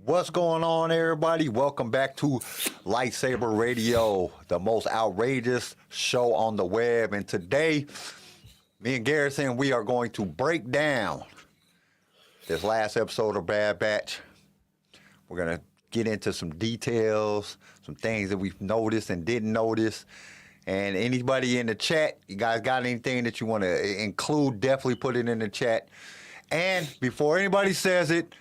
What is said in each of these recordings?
What's going on, everybody? Welcome back to LightSaber Radio, the most outrageous show on the web. And today, me and Garrison, we are going to break down this last episode of Bad Batch. We're going to get into some details, some things that we've noticed and didn't notice. And anybody in the chat, you guys got anything that you want to include, definitely put it in the chat. And before anybody says it,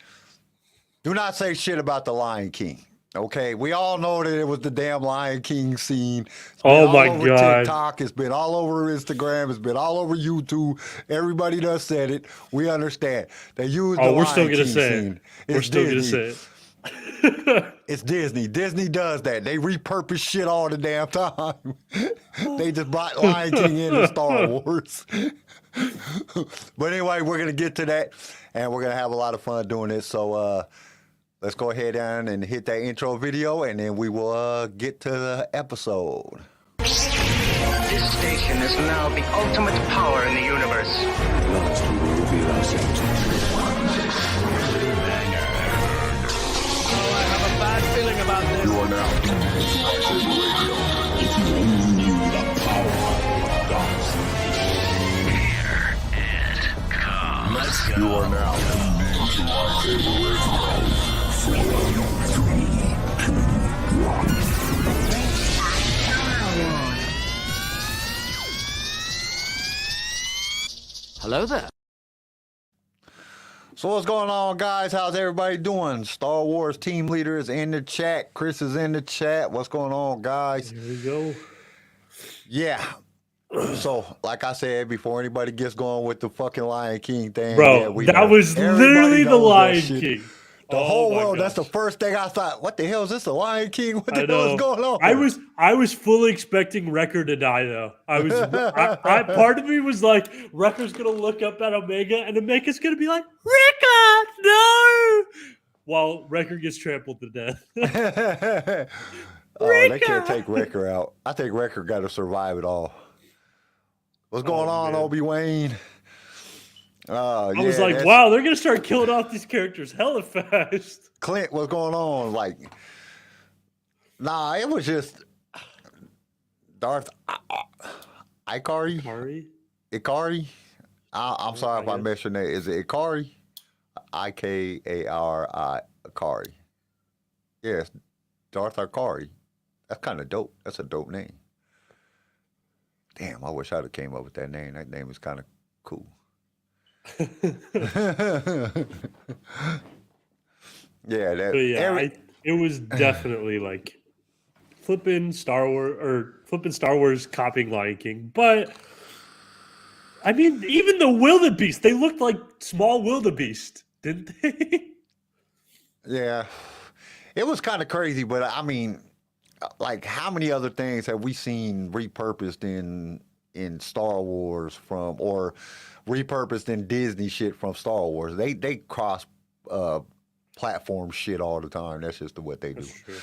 do not say shit about the Lion King. Okay, we all know that it was the damn Lion King scene. It's been Oh my all over God. TikTok. It's been all over Instagram. It's been all over YouTube. Everybody done said it. We understand. They used the we're Lion still gonna King say it. scene. We're It's still Disney. gonna say it. It's Disney. Disney does that. They repurpose shit all the damn time. They just brought Lion King into Star Wars. But anyway, we're going to get to that, and we're going to have a lot of fun doing it. So let's go ahead and hit that intro video, and then we will get to the episode. This station is now the ultimate power in the universe. Last we will reveal ourselves. I have a bad feeling about this. You are now LightSaber Radio. If you only knew the power of darkness. Here it comes. Let's go. You are now tuned in to LightSaber Radio. 4, 3, 2, 1. Hello there. So what's going on, guys? How's everybody doing? Star Wars team leader is in the chat. Chris is in the chat. What's going on, guys? Here we go. Yeah. So, like I said, before anybody gets going with the fucking Lion King thing, Bro, yeah, we that know. was Everybody literally the knows that Lion shit. King. The Oh whole my world. That's the gosh. first thing I thought. What the hell is this? The Lion King? What I the hell know. is going on? I was fully expecting Wrecker to die though. I part of me was like, Wrecker's gonna look up at Omega and Omega's gonna be like, Wrecker, no! While Wrecker gets trampled to death. Oh, they can't take Wrecker out. I think Wrecker got to survive it all. What's going on, man. Obi-Wan? I was like, wow, they're gonna start killing off these characters hella fast. Clint, what's going on? Like, nah, it was just Darth Ikari. Ari? Ikari? I'm sorry if I guess. messed your name. Is it Ikari? Ikari. Ikari. Yes, Darth Ikari. That's kind of dope. That's a dope name. Damn, I wish I'd have came up with that name. That name is kind of cool. Yeah, that. But yeah, it was definitely like flipping Star Wars copying Lion King. But I mean, even the wildebeest, they looked like small wildebeest, didn't they? Yeah, it was kind of crazy, but I mean, like, how many other things have we seen repurposed in Star Wars from, or repurposed in Disney shit from Star Wars? They cross platform shit all the time. That's just what they do. That's true.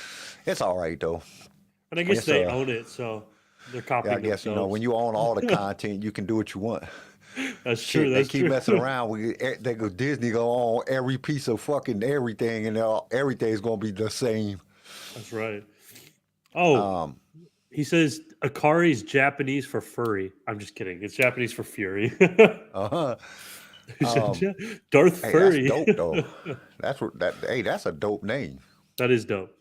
It's all right though. But I guess It's, they own it, so they're copying. Yeah, I guess themselves. when you own all the content, you can do what you want. That's Shit, true. they That's keep true. messing around. They go Disney go on every piece of fucking everything, and everything's gonna be the same. That's right. Oh, he says Akari's Japanese for furry. I'm just kidding. It's Japanese for fury. Uh-huh. He said, Darth Hey, Furry. that's dope though. That's a dope name. That is dope.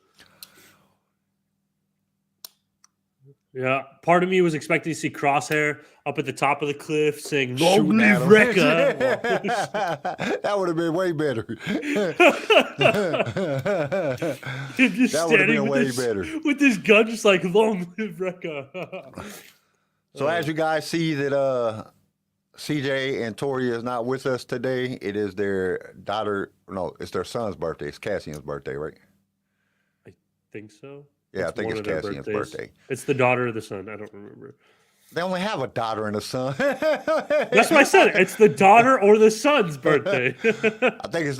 Yeah, part of me was expecting to see Crosshair up at the top of the cliff saying "Long Shooting at live 'em. Wrecker." That would have been way better. Him just That would've standing been with way this, better. with this gun, just like "Long live Wrecker." So as you guys see that CJ and Tori is not with us today, it is their daughter. No, it's their son's birthday. It's Cassian's birthday, right? I think so. Yeah, I think one it's of their Cassian's birthdays. birthday. It's the daughter or the son. I don't remember. They only have a daughter and a son. That's what I said. It's the daughter or the son's birthday. I think it's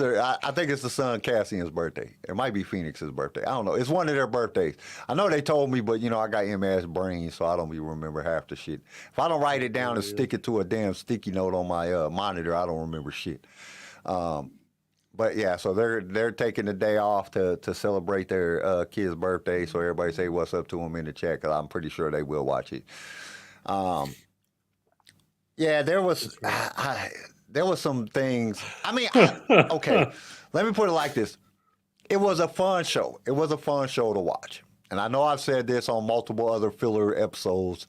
the son Cassian's birthday. It might be Phoenix's birthday. I don't know. It's one of their birthdays. I know they told me, but I got MS brain, so I don't even remember half the shit. If I don't write it down and stick it to a damn sticky note on my monitor, I don't remember shit. But yeah, so they're taking the day off to celebrate their kid's birthday. So everybody say what's up to them in the chat, because I'm pretty sure they will watch it. Yeah, there was there was some things. I mean, okay, let me put it like this: it was a fun show. It was a fun show to watch, and I know I've said this on multiple other filler episodes,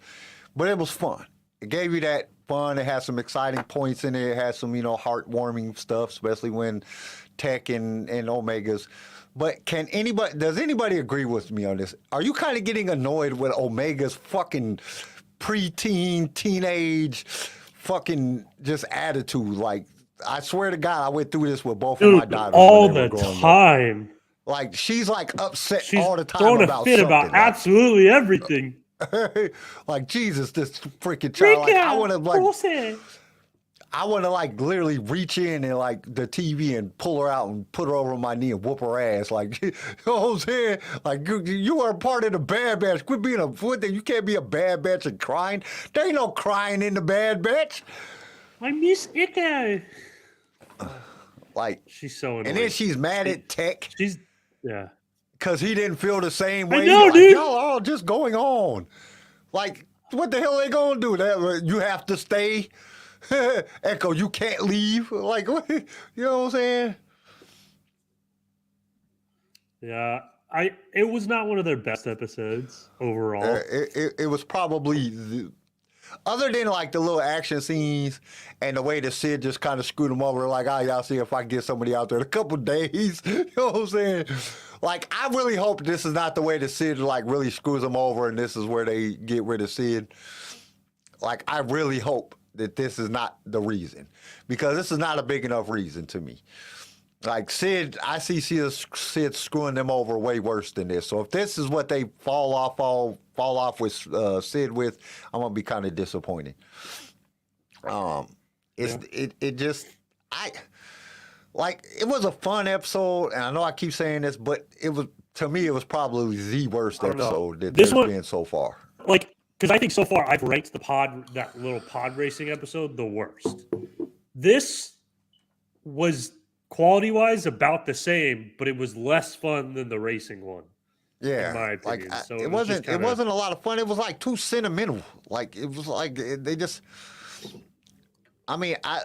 but it was fun. It gave you that fun. It had some exciting points in it. It had some, heartwarming stuff, especially when Tech and Omegas. But does anybody agree with me on this? Are you kind of getting annoyed with Omega's fucking preteen, teenage, fucking just attitude? Like, I swear to God, I went through this with both of my daughters all when they were the growing up. time. Like, she's like upset She's all the time throwing about a fit something. about absolutely everything. Like, Jesus, this freaking child. Like, I want to like literally reach in and like the TV and pull her out and put her over my knee and whoop her ass. Like, you know what I'm saying? Like, you are part of the Bad Batch. Quit being a foot. You can't be a Bad Batch and crying. There ain't no crying in the Bad Batch. I miss Echo. Like, She's so annoying. and then she's mad at Tech Yeah. because he didn't feel the same way. I know, Like, dude. y'all all just going on. Like, what the hell are they gonna do? You have to stay. Echo, you can't leave. Like, what? You know what I'm saying? Yeah. It was not one of their best episodes overall. It was probably, other than like the little action scenes and the way the Cid just kind of screwed them over, like, y'all see if I can get somebody out there in a couple days. You know what I'm saying? Like, I really hope this is not the way the Cid like really screws them over and this is where they get rid of Cid. Like, I really hope that this is not the reason, because this is not a big enough reason to me. Like, Cid, I see Cid screwing them over way worse than this. So if this is what they fall off with Cid with, I'm gonna be kind of disappointed. It was a fun episode, and I know I keep saying this, but it was, to me, it was probably the worst episode that there's been so far. Like, because I think so far I've ranked that little pod racing episode the worst. This was quality-wise about the same, but it was less fun than the racing one. Yeah, in my opinion. Like, So it wasn't kinda... a lot of fun. It was like too sentimental. Like, it was like they just. I mean, I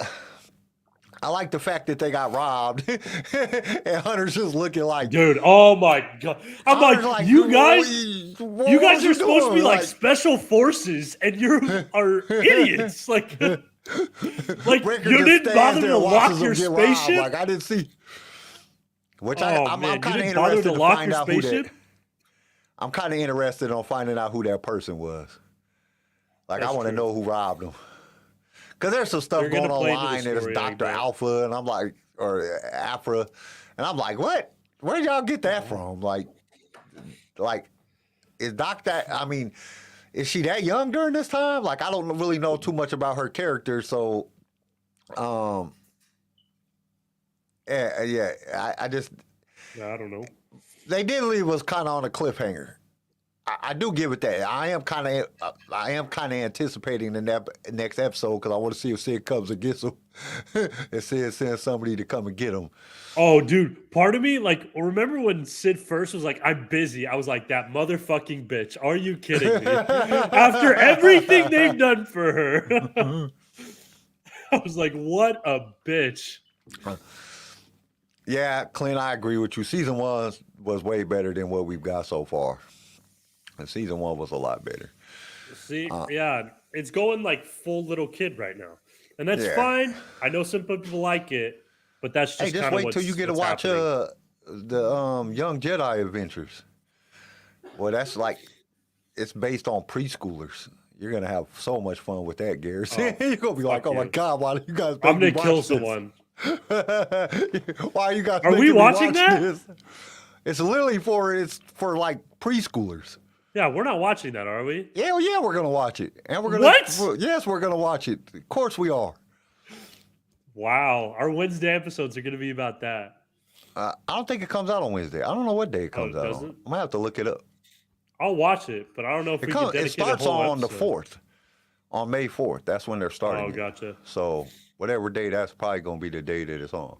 like the fact that they got robbed, and Hunter's just looking like, dude. Oh my God! I'm like, you guys are supposed to be like special forces, and are idiots. Like Rickard you didn't bother to lock your spaceship. Like, I didn't see. Which I'm kind of interested to find out who that. I'm kind of interested on finding out who that person was. Like, I want to know who robbed them. Because there's some stuff going online. There's Dr. Alpha, and I'm like, or Afra, and I'm like, what? Where did y'all get that from? Like, is is she that young during this time? Like, I don't really know too much about her character, so, I don't know. They did leave us kind of on a cliffhanger. I do give it that. I am kind of anticipating the next episode, because I want to see if Cid comes and gets him, and Cid sends somebody to come and get him. Oh, dude, part of me, like, remember when Cid first was like, I'm busy? I was like, that motherfucking bitch. Are you kidding me? After everything they've done for her. I was like, what a bitch. Yeah, Clint, I agree with you. Season 1 was way better than what we've got so far. And season 1 was a lot better. See, it's going like full little kid right now. And that's fine. I know some people like it, but that's just just wait till you get to watch the Young Jedi Adventures. Well, that's like, it's based on preschoolers. You're going to have so much fun with that, Garrison. You're going to be like, oh my God, why do you guys I'm going to kill someone. Why are you guys Are we watching that? This? It's literally for like preschoolers. Yeah, we're not watching that, are we? Yeah, we're gonna watch it, and we're gonna. What? Yes, we're gonna watch it. Of course, we are. Wow, our Wednesday episodes are gonna be about that. I don't think it comes out on Wednesday. I don't know what day it comes out on. I might have to look it up. I'll watch it, but I don't know if it starts on the 4th, on May 4th. That's when they're starting. Oh, gotcha. So whatever day, that's probably gonna be the day that it's on.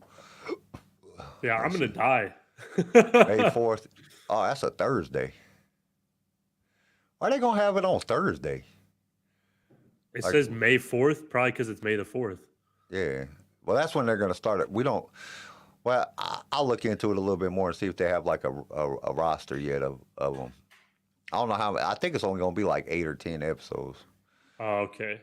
Yeah, I'm gonna die. May 4th. Oh, that's a Thursday. Why are they gonna have it on Thursday? It Like- says May 4th, probably because it's May the 4th. Yeah. Well, that's when they're gonna start it. We don't. Well, I'll look into it a little bit more and see if they have like a roster yet of them. I don't know how. I think it's only gonna be like 8 or 10 episodes. Oh, okay.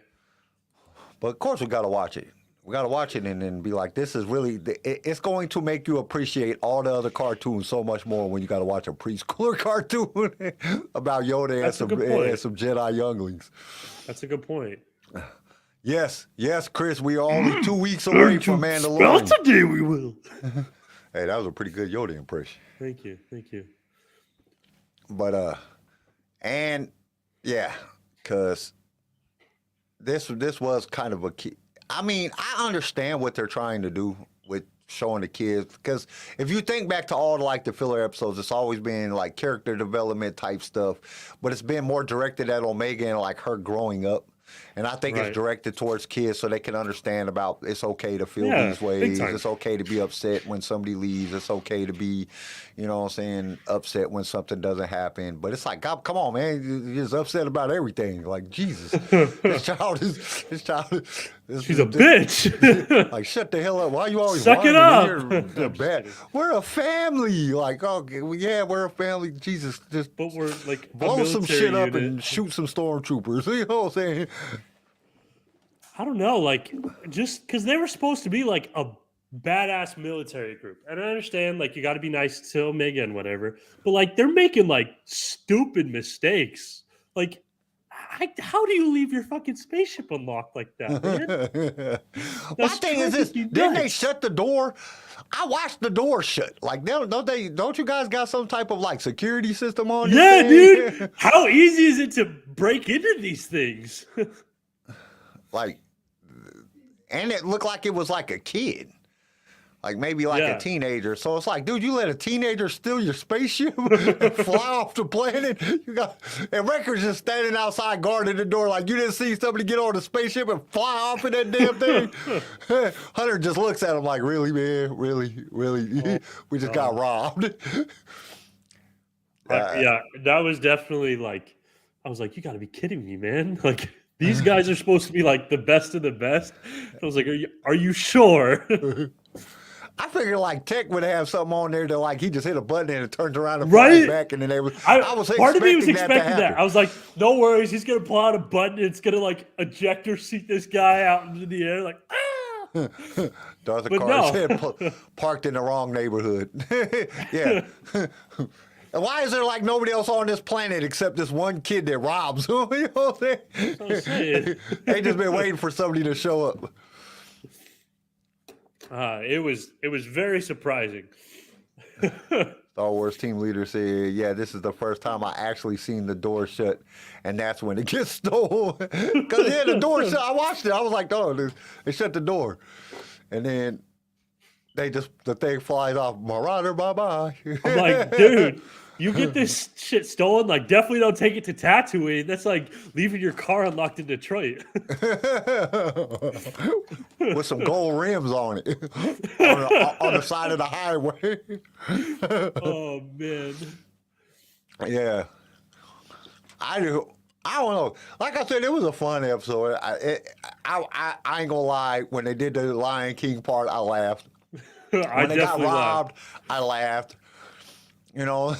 But of course, we gotta watch it. We gotta watch it and then be like, this is really. It's going to make you appreciate all the other cartoons so much more when you gotta watch a preschooler cartoon about Yoda That's a good and point. some Jedi younglings. That's a good point. Yes, Chris, we are only 2 weeks away from Mandalorian. Today we will. Hey, that was a pretty good Yoda impression. Thank you. But and yeah, cause this was kind of a key. I mean, I understand what they're trying to do with showing the kids, because if you think back to all the filler episodes, it's always been like character development type stuff, but it's been more directed at Omega and like her growing up. And I think Right. it's directed towards kids so they can understand about it's okay to feel Yeah, these big ways. time. It's okay to be upset when somebody leaves. It's okay to be, you know what I'm saying, upset when something doesn't happen. But it's like, God, come on, man. You're just upset about everything. Like, Jesus. This child is. She's a bitch. Like, shut the hell up. Why are you always Suck it whining when up. you're bad? We're a family. Like, okay, yeah, we're a family. Jesus, just But we're like a blow some military shit up unit. and shoot some stormtroopers. You know what I'm saying? I don't know, like, just because they were supposed to be like a badass military group, and I understand like you got to be nice to Omega and whatever, but like they're making like stupid mistakes. Like, how do you leave your fucking spaceship unlocked like that, man? My thing is this: driving me didn't they nuts. shut the door? I watched the door shut. Like, don't you guys got some type of like security system on? Yeah, this thing? dude. How easy is it to break into these things? Like, and it looked like it was like a kid. Like maybe like Yeah. a teenager. So it's like, dude, you let a teenager steal your spaceship and fly off the planet? And Wrecker's just standing outside guarding the door like you didn't see somebody get on the spaceship and fly off in that damn thing? Hunter just looks at him like, really, man? Really? We just got robbed. Yeah, that was definitely like, I was like, you got to be kidding me, man. Like, these guys are supposed to be like the best of the best. I was like, are you sure? I figured like Tech would have something on there that like he just hit a button and it turns around and Right? flies back and then they was. I was part of me was expecting expecting to that. I was like, no worries, he's gonna pull out a button. It's gonna like ejector seat this guy out into the air, like ah. Darth But Carter no. said parked in the wrong neighborhood. Yeah. And why is there like nobody else on this planet except this one kid that robs? You know what I'm saying? They just been waiting for somebody to show up. It was very surprising. Star Wars team leader said, yeah, this is the first time I actually seen the door shut, and that's when it gets stolen. Because yeah, the door shut. I watched it. I was like, oh, they shut the door. And then the thing flies off. Marauder, bye-bye. I'm like, dude, you get this shit stolen, like definitely don't take it to Tatooine. That's like leaving your car unlocked in Detroit. With some gold rims on it. on the side of the highway. Oh man. Yeah. I don't know. Like I said, it was a fun episode. I ain't gonna lie. When they did the Lion King part, I laughed. I When they got definitely robbed, laughed. I laughed. You know,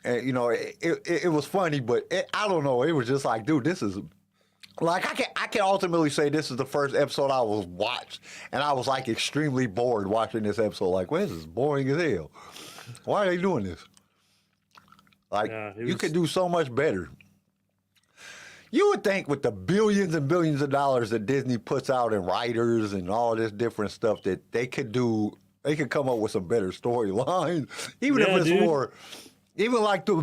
and, you know, it was funny, but I don't know. It was just like, dude, this is like I can ultimately say this is the first episode I was watched, and I was like extremely bored watching this episode. Like, well, this is boring as hell. Why are they doing this? Like, Yeah, it you was- could do so much better. You would think with the billions and billions of dollars that Disney puts out in writers and all this different stuff that they could come up with some better storylines. Even if Yeah, it's dude. more, even like the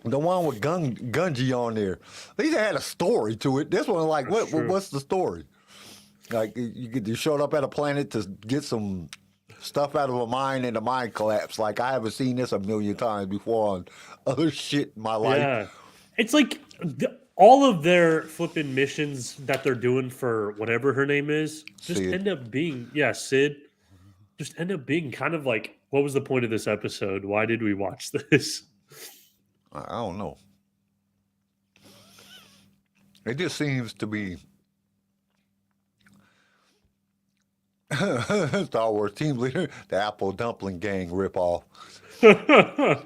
one with Gunji on there. At least it had a story to it. This one, like, That's true. what's the story? Like, you showed up at a planet to get some stuff out of a mine and the mine collapsed. Like, I haven't seen this a million times before on other shit in my life. Yeah. It's like all of their flipping missions that they're doing for whatever her name is just Cid. end up being, Cid. just end up being kind of like, what was the point of this episode? Why did we watch this? I don't know. It just seems to be Star Wars team leader, the Apple Dumpling Gang ripoff. The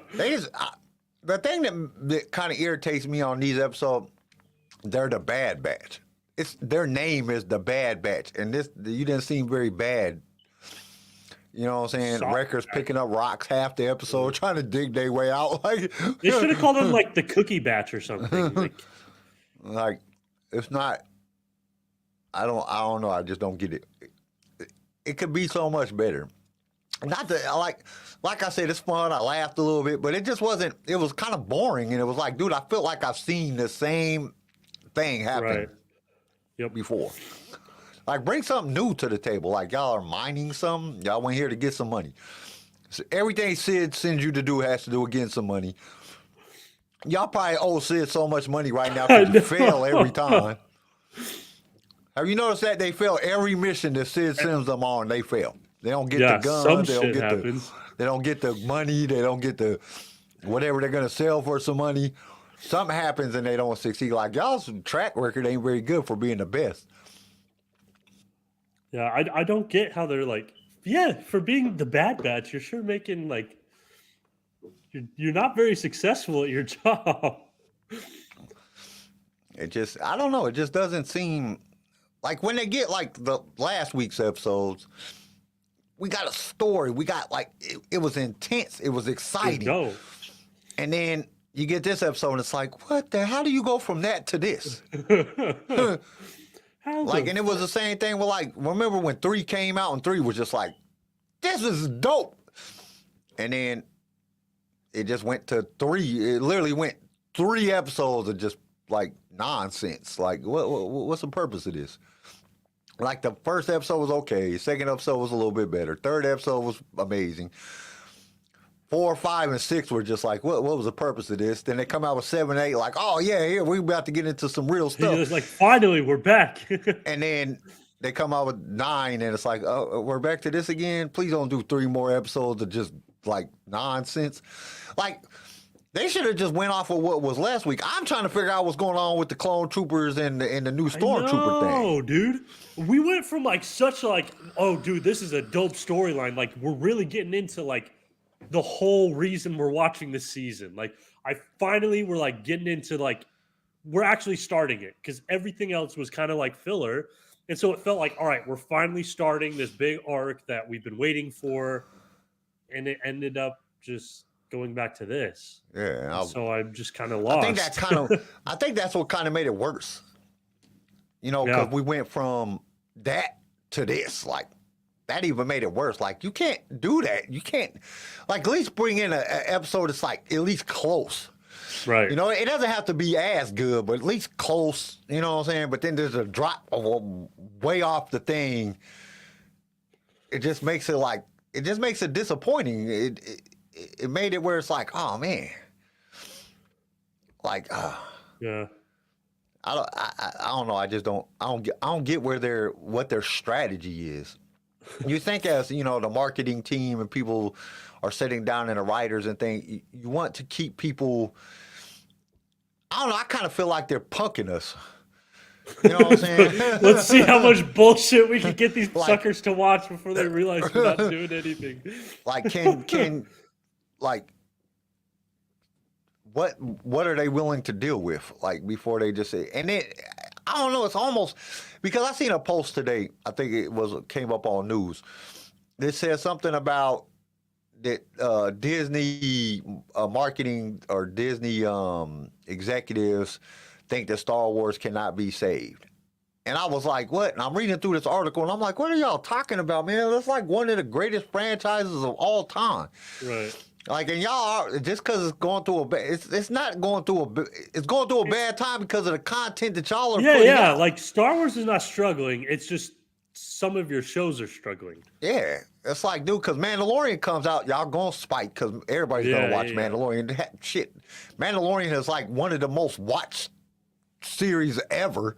thing that kind of irritates me on these episodes, they're the Bad Batch. Their name is the Bad Batch, and you didn't seem very bad. You know what I'm saying? Wreckers picking up rocks half the episode, trying to dig their way out. Like they should have called them like the Cookie Batch or something. Like it's not. I don't know. I just don't get it. It could be so much better. Not that like I said, it's fun. I laughed a little bit, but it just wasn't. It was kind of boring, and it was like, dude, I feel like I've seen the same thing happen before. Like, bring something new to the table. Like, y'all are mining something. Y'all went here to get some money. So everything Cid sends you to do has to do against some money. Y'all probably owe Cid so much money right now because you fail every time. Have you noticed that they fail every mission that Cid sends them on? They fail. They don't get the guns. They don't get the money. They don't get the whatever they're gonna sell for some money. Something happens and they don't succeed. Like, y'all's track record ain't very good for being the best. Yeah, I don't get how they're like, for being the Bad Batch, you're sure making like you're not very successful at your job. It just, I don't know. It just doesn't seem like when they get like the last week's episodes, we got a story. We got like, it was intense. It was exciting. And then you get this episode and it's like, how do you go from that to this? And it was the same thing with like, remember when 3 came out and 3 was just like, this is dope. And then it just went to 3. It literally went 3 episodes of just like nonsense. Like, what's the purpose of this? Like, the first episode was okay. Second episode was a little bit better. Third episode was amazing. 4, 5, and 6 were just like, what was the purpose of this? Then they come out with 7, 8, like, oh yeah, here we're about to get into some real stuff. It's like, finally, we're back. And then they come out with 9, and it's like, oh, we're back to this again. Please don't do 3 more episodes of just like nonsense. Like, they should have just went off of what was last week. I'm trying to figure out what's going on with the clone troopers and the new stormtrooper thing. Oh, dude, we went from like such like, oh, dude, this is a dope storyline. Like, we're really getting into like the whole reason we're watching this season. Like, we're like getting into like, we're actually starting it because everything else was kind of like filler. And so it felt like, all right, we're finally starting this big arc that we've been waiting for. And it ended up just going back to this. Yeah. So I'm just kind of lost. I think that's what kind of made it worse. You know, because we went from that to this. Like, that even made it worse. Like, you can't do that. You can't, like, at least bring in an episode that's like at least close. Right. You know, it doesn't have to be as good, but at least close. You know what I'm saying? But then there's a drop way off the thing. It just makes it disappointing. It made it where it's like, oh man. Like, yeah. I don't know. I don't get what their strategy is. You think, as you know, the marketing team and people are sitting down and the writers and things, you want to keep people. I don't know. I kind of feel like they're punking us. You know what I'm saying? Let's see how much bullshit we can get these suckers to watch before they realize we're not doing anything. Like, can like, what are they willing to deal with? Like, before they just say, and then I don't know. It's almost, because I seen a post today. I think came up on news. That says something about that Disney marketing or Disney executives think that Star Wars cannot be saved. And I was like, what? And I'm reading through this article, and I'm like, what are y'all talking about, man? That's like one of the greatest franchises of all time. Right. Like, and y'all are, just because it's going through it's not going through it's going through a bad time because of the content that y'all are putting out. Like, Star Wars is not struggling. It's just some of your shows are struggling. Yeah. It's like, dude, because Mandalorian comes out, y'all going to spike because everybody's going to watch Mandalorian. Shit. Mandalorian is like one of the most watched series ever.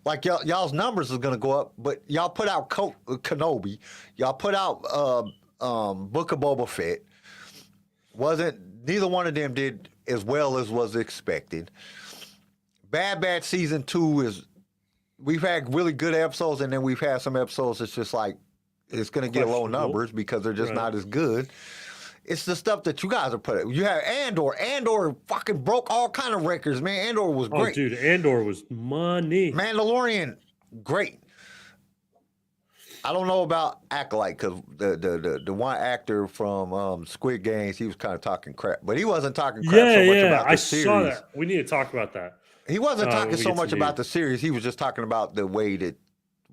Like, y'all's numbers is going to go up, but y'all put out Kenobi. Y'all put out Book of Boba Fett. Neither one of them did as well as was expected. Bad Batch season 2 we've had really good episodes, and then we've had some episodes that's just like it's going to get low numbers because they're just not as good. It's the stuff that you guys are putting. You have Andor. Andor fucking broke all kind of records, man. Andor was great. Oh, dude, Andor was money. Mandalorian, great. I don't know about Acolyte because the one actor from Squid Games, he was kind of talking crap, but he wasn't talking crap so much about the series. I saw that. We need to talk about that. He wasn't talking so much about the series. He was just talking about the way that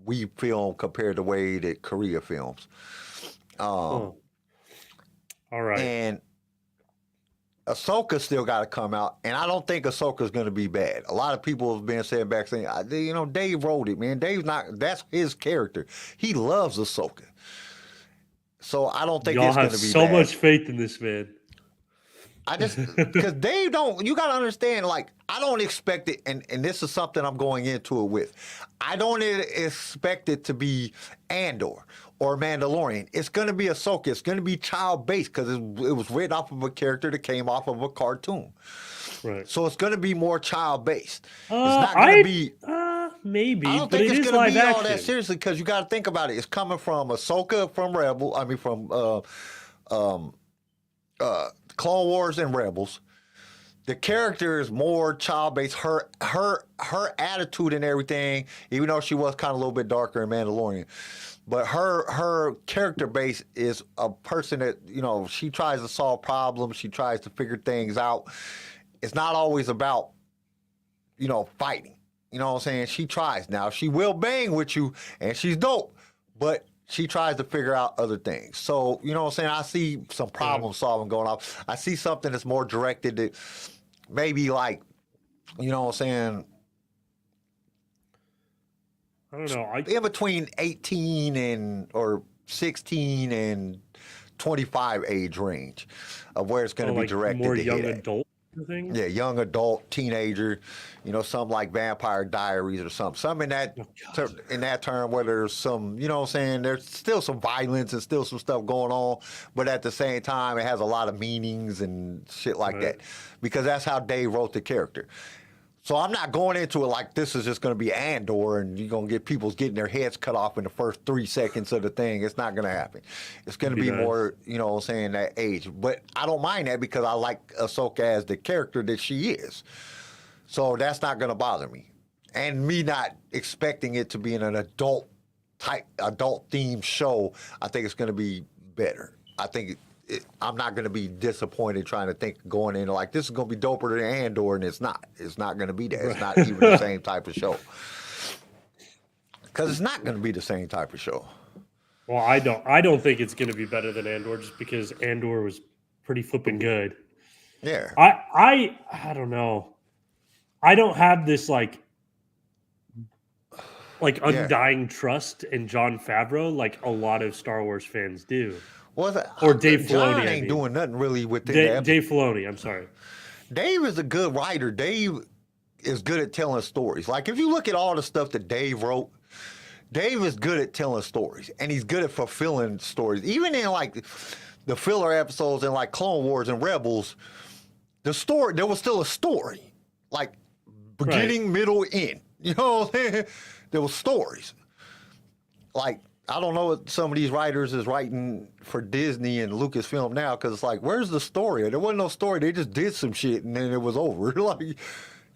we film compared to the way that Korea films. All right. And Ahsoka still got to come out, and I don't think Ahsoka's going to be bad. A lot of people have been saying, Dave wrote it, man. That's his character. He loves Ahsoka. So I don't think it's going to be so bad. much faith in this man. Because Dave you got to understand, like, I don't expect it, and this is something I'm going into it with. I don't expect it to be Andor or Mandalorian. It's going to be Ahsoka. It's going to be child-based because it was written off of a character that came off of a cartoon. Right. So it's going to be more child-based. It's not going to be... maybe, I don't but think it it's is going to live be action. all that seriously because you got to think about it. It's coming from Ahsoka from Clone Wars and Rebels. The character is more child-based. Her attitude and everything, even though she was kind of a little bit darker in Mandalorian, but her character base is a person that, she tries to solve problems. She tries to figure things out. It's not always about, fighting. You know what I'm saying? She tries. Now, she will bang with you, and she's dope, but she tries to figure out other things. So, you know what I'm saying? I see some problem solving going on. I see something that's more directed at maybe like, you know what I'm saying? I don't know. In between 18 or 16 and 25 age range of where it's going to be directed. More to young hit adult thing? Yeah, young adult, teenager, something like Vampire Diaries or something. Something in that term where there's some, you know what I'm saying, there's still some violence and still some stuff going on, but at the same time, it has a lot of meanings and shit like that. Because that's how Dave wrote the character. So I'm not going into it like this is just going to be Andor and you're going to get people getting their heads cut off in the first 3 seconds of the thing. It's not going to happen. It's going to be more, you know what I'm saying, that age. But I don't mind that because I like Ahsoka as the character that she is. So that's not going to bother me. And me not expecting it to be in an adult themed show, I think it's going to be better. I think I'm not going to be disappointed trying to think going in like this is going to be doper than Andor, and it's not. It's not going to be that. It's not even the same type of show. Because it's not going to be the same type of show. Well, I don't think it's going to be better than Andor just because Andor was pretty flipping good. Yeah. I don't know. I don't have this like undying trust in Jon Favreau like a lot of Star Wars fans do. Or Dave Filoni. John ain't doing nothing really with it. Dave Filoni, I'm sorry. Dave is a good writer. Dave is good at telling stories. Like, if you look at all the stuff that Dave wrote, Dave is good at telling stories, and he's good at fulfilling stories. Even in, like, the filler episodes in, like, Clone Wars and Rebels, there was still a story. Like, beginning, middle, end. You know what I'm saying? There was stories. Like, I don't know what some of these writers is writing for Disney and Lucasfilm now because it's like, where's the story? There wasn't no story. They just did some shit and then it was over. Like,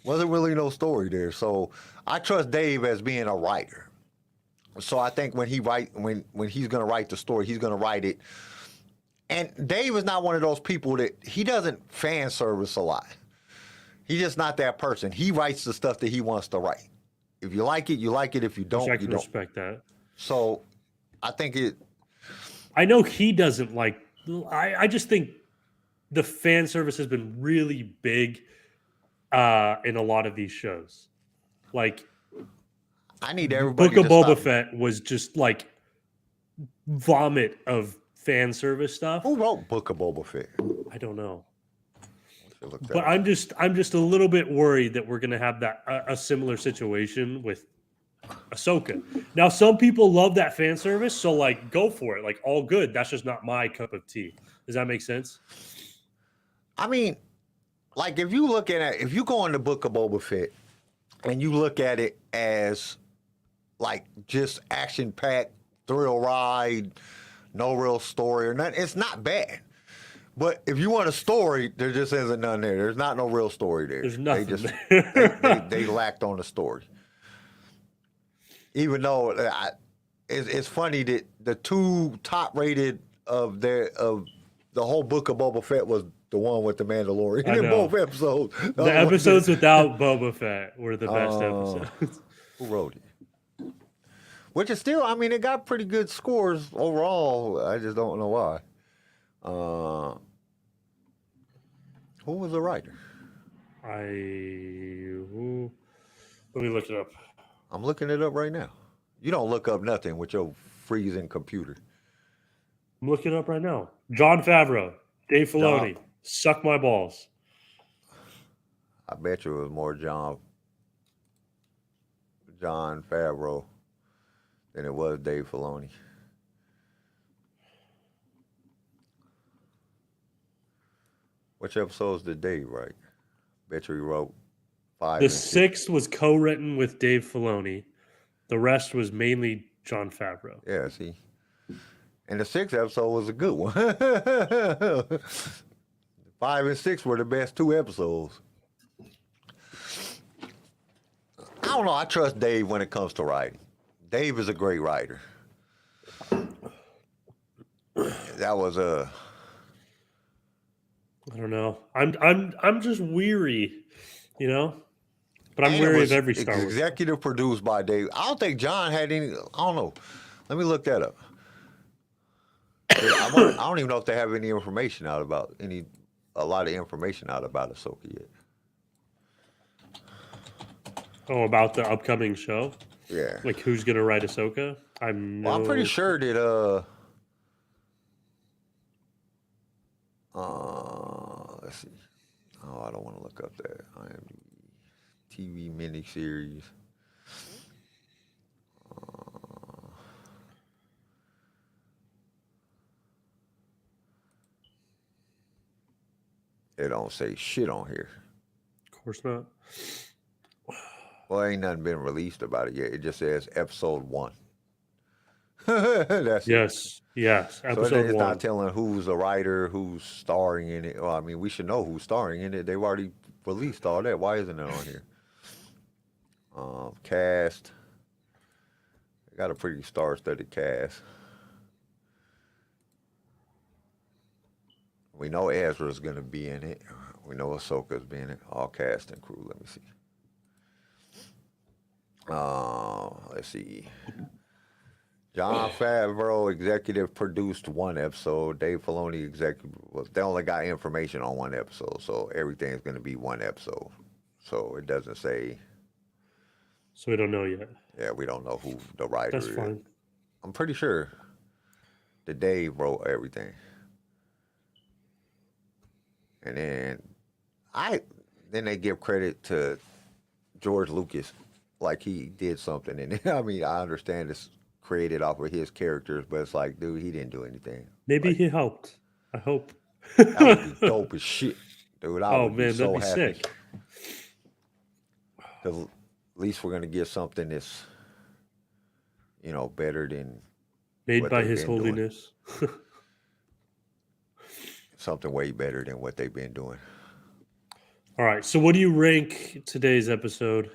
wasn't really no story there. So I trust Dave as being a writer. So I think when he's going to write the story, he's going to write it. And Dave is not one of those people that he doesn't fan service a lot. He's just not that person. He writes the stuff that he wants to write. If you like it, you like it. If you don't, I you can don't. respect that. So I think I know he doesn't like. I just think the fan service has been really big in a lot of these shows. Like, I need everybody. Book of to Boba stop. Fett was just like vomit of fan service stuff. Who wrote Book of Boba Fett? I don't know. But I'm just a little bit worried that we're gonna have that a similar situation with Ahsoka. Now, some people love that fan service, so like, go for it. Like, all good. That's just not my cup of tea. Does that make sense? I mean, like if you go in the book of Boba Fett and you look at it as like just action packed thrill ride, no real story or nothing, it's not bad. But if you want a story, there just isn't none there. There's not no real story there. There's nothing they lacked on the story. Even though it's funny that the two top rated of the whole book of Boba Fett was the one with the Mandalorian in both episodes. The episodes without Boba Fett were the best episodes. Who wrote it? Which is still, I mean, it got pretty good scores overall. I just don't know why. Who was the writer? Let me look it up. I'm looking it up right now. You don't look up nothing with your freezing computer. I'm looking it up right now. Jon Favreau, Dave Filoni, suck my balls. I bet you it was more Jon Favreau than it was Dave Filoni. Which episodes did Dave write? Bet you he wrote 5 The and 6. 6th was co-written with Dave Filoni. The rest was mainly Jon Favreau. Yeah, see. And the 6th episode was a good one. 5 and 6 were the best 2 episodes. I don't know. I trust Dave when it comes to writing. Dave is a great writer. That was I don't know. I'm just weary, you know? But I'm weary of every Star Wars. Executive produced by Dave. I don't think John had any. I don't know. Let me look that up. I don't even know if they have any information out about a lot of information out about Ahsoka yet. Oh, about the upcoming show? Yeah. Like who's gonna write Ahsoka? I'm pretty sure that let's see. Oh, I don't want to look up that. IMDb TV miniseries. It don't say shit on here. Of course not. Well, ain't nothing been released about it yet. It just says episode 1. That's Yes. Episode so it's 1. not telling who's the writer, who's starring in it. Well, I mean, we should know who's starring in it. They've already released all that. Why isn't it on here? Cast. They got a pretty star-studded cast. We know Ezra's going to be in it. We know Ahsoka's being in it. All cast and crew. Let me see. Let's see. Jon Favreau executive produced 1 episode. Dave Filoni executive. Well, they only got information on 1 episode, so everything's going to be 1 episode. So it doesn't say. So we don't know yet. Yeah, we don't know who the writer is. That's fine. I'm pretty sure that Dave wrote everything. And then they give credit to George Lucas, like he did something. And I mean, I understand it's created off of his characters, but it's like, dude, he didn't do anything. Maybe like, he helped. I hope. That would be dope as shit, dude. I would be so that'd be happy. sick. 'Cause at least we're gonna get something that's, better than Made what by they've His been doing. Holiness. Something way better than what they've been doing. All right. So what do you rank today's episode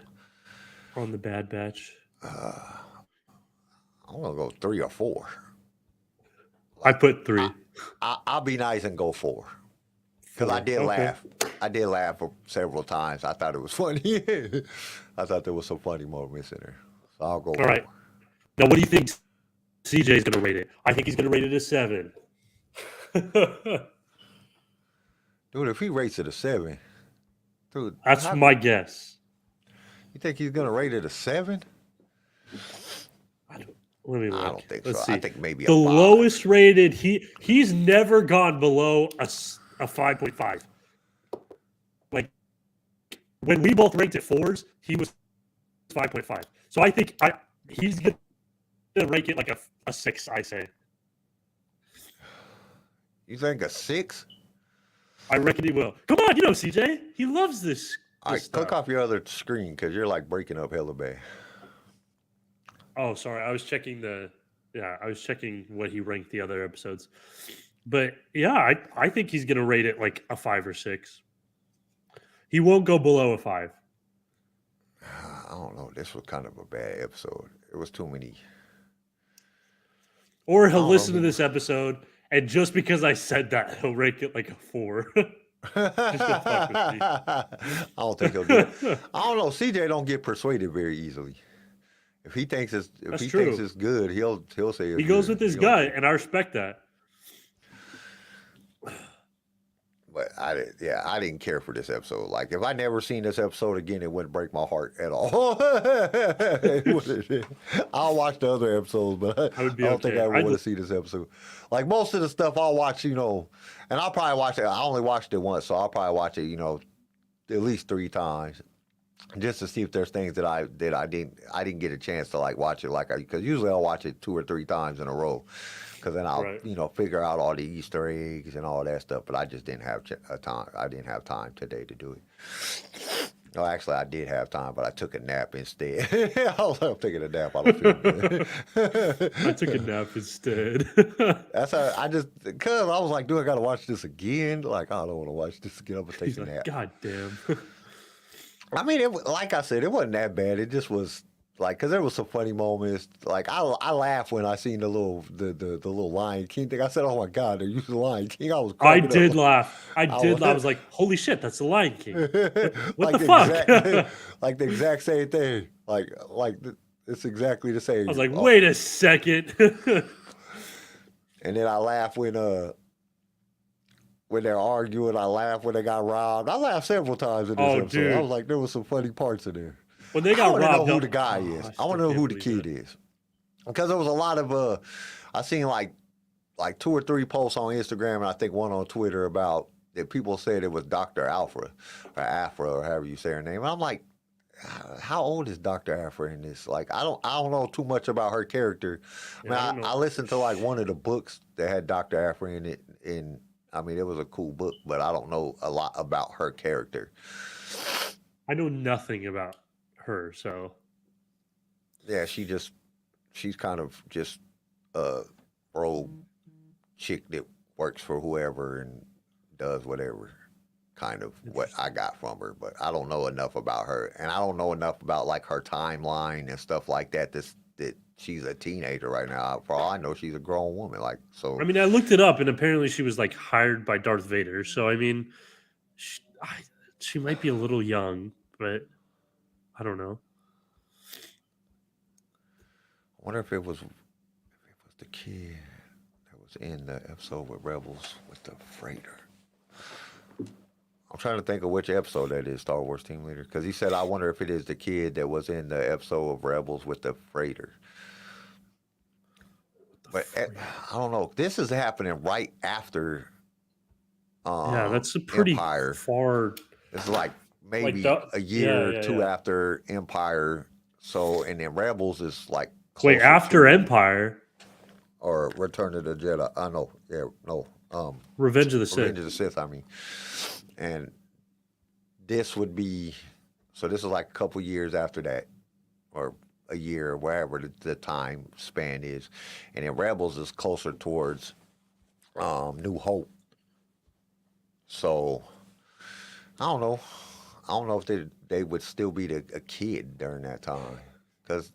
on the Bad Batch? I'm gonna go 3 or 4. I put 3. I'll be nice and go 4. Because I did laugh. I did laugh several times. I thought it was funny. I thought there was some funny moments in there. So I'll go. All right. Now, what do you think CJ's going to rate it? I think he's going to rate it a 7. Dude, if he rates it a 7, dude. That's my guess. You think he's going to rate it a 7? Let me look. I don't think Let's so. see. I think maybe the a 5. lowest rated. He's never gone below a 5.5. Like when we both ranked it 4s, he was 5.5. So I think he's gonna rank it like a 6. I say. You think a 6? I reckon he will. Come on, CJ. He loves this. All right, click off your other screen because you're like breaking up hella bad. Oh, sorry. I was checking what he ranked the other episodes. But yeah, I think he's gonna rate it like a 5 or 6. He won't go below a 5. I don't know. This was kind of a bad episode. It was too many. Or he'll listen to this episode, and just because I said that, he'll rank it like a 4. Just to fuck with me. I don't think he'll do it. I don't know. CJ don't get persuaded very easily. If he thinks it's good, he'll say it's he goes good. with his gut, and I respect that. But I didn't care for this episode. Like, if I never seen this episode again, it wouldn't break my heart at all. I'll watch the other episodes, but I don't think I ever want to see this episode. Like, most of the stuff I'll watch, and I'll probably watch it. I only watched it once, so I'll probably watch it, at least 3 times, just to see if there's things that I didn't get a chance to like watch it because usually I'll watch it 2 or 3 times in a row. Because then I'll figure out all the Easter eggs and all that stuff. But I just didn't have time. I didn't have time today to do it. No, actually, I did have time, but I took a nap instead. I was taking a nap. I don't feel good. I took a nap instead. That's how because I was like, do I got to watch this again? Like, I don't want to watch this again. I'm going to take a nap. God damn. I mean, like I said, it wasn't that bad. It just was. Like, cause there was some funny moments. Like, I laughed when I seen the little Lion King thing. I said, "Oh my God, they're using the Lion King." I was. I did laugh. I was like, "Holy shit, that's the Lion King!" What like the fuck? Like the exact same thing. Like it's exactly the same. I was like, "Wait a second." And then I laughed when they're arguing. I laughed when they got robbed. I laughed several times in this episode. Dude. I was like, there was some funny parts in there. When they got robbed, I want to know who the guy is. I want to know who the kid is. Because there was a lot of, I seen like 2 or 3 posts on Instagram and I think one on Twitter about that people said it was Dr. Afra or however you say her name. And I'm like, how old is Dr. Afra in this? Like, I don't know too much about her character. I listened to like one of the books that had Dr. Afra in it. And I mean, it was a cool book, but I don't know a lot about her character. I know nothing about her, so yeah, she's kind of just a rogue chick that works for whoever and does whatever, kind of what I got from her. But I don't know enough about her, and I don't know enough about like her timeline and stuff like that. That she's a teenager right now. For all I know, she's a grown woman. Like, so. I mean, I looked it up, and apparently she was like hired by Darth Vader. So I mean, she might be a little young, but I don't know. I wonder if it was the kid that was in the episode with Rebels with the freighter. I'm trying to think of which episode that is, Star Wars Team Leader, because he said, I wonder if it is the kid that was in the episode of Rebels with the freighter. But I don't know. This is happening right after yeah, that's a pretty Empire. Far. It's like maybe a year or 2 after Empire. So, and then Rebels is like wait, after Empire or Return of the Jedi? I know, Revenge of the Sith. Revenge of the Sith. I mean, and this would be so. This is like a couple years after that, or a year, or wherever the time span is, and then Rebels is closer towards New Hope. So I don't know. I don't know if they would still be a kid during that time, because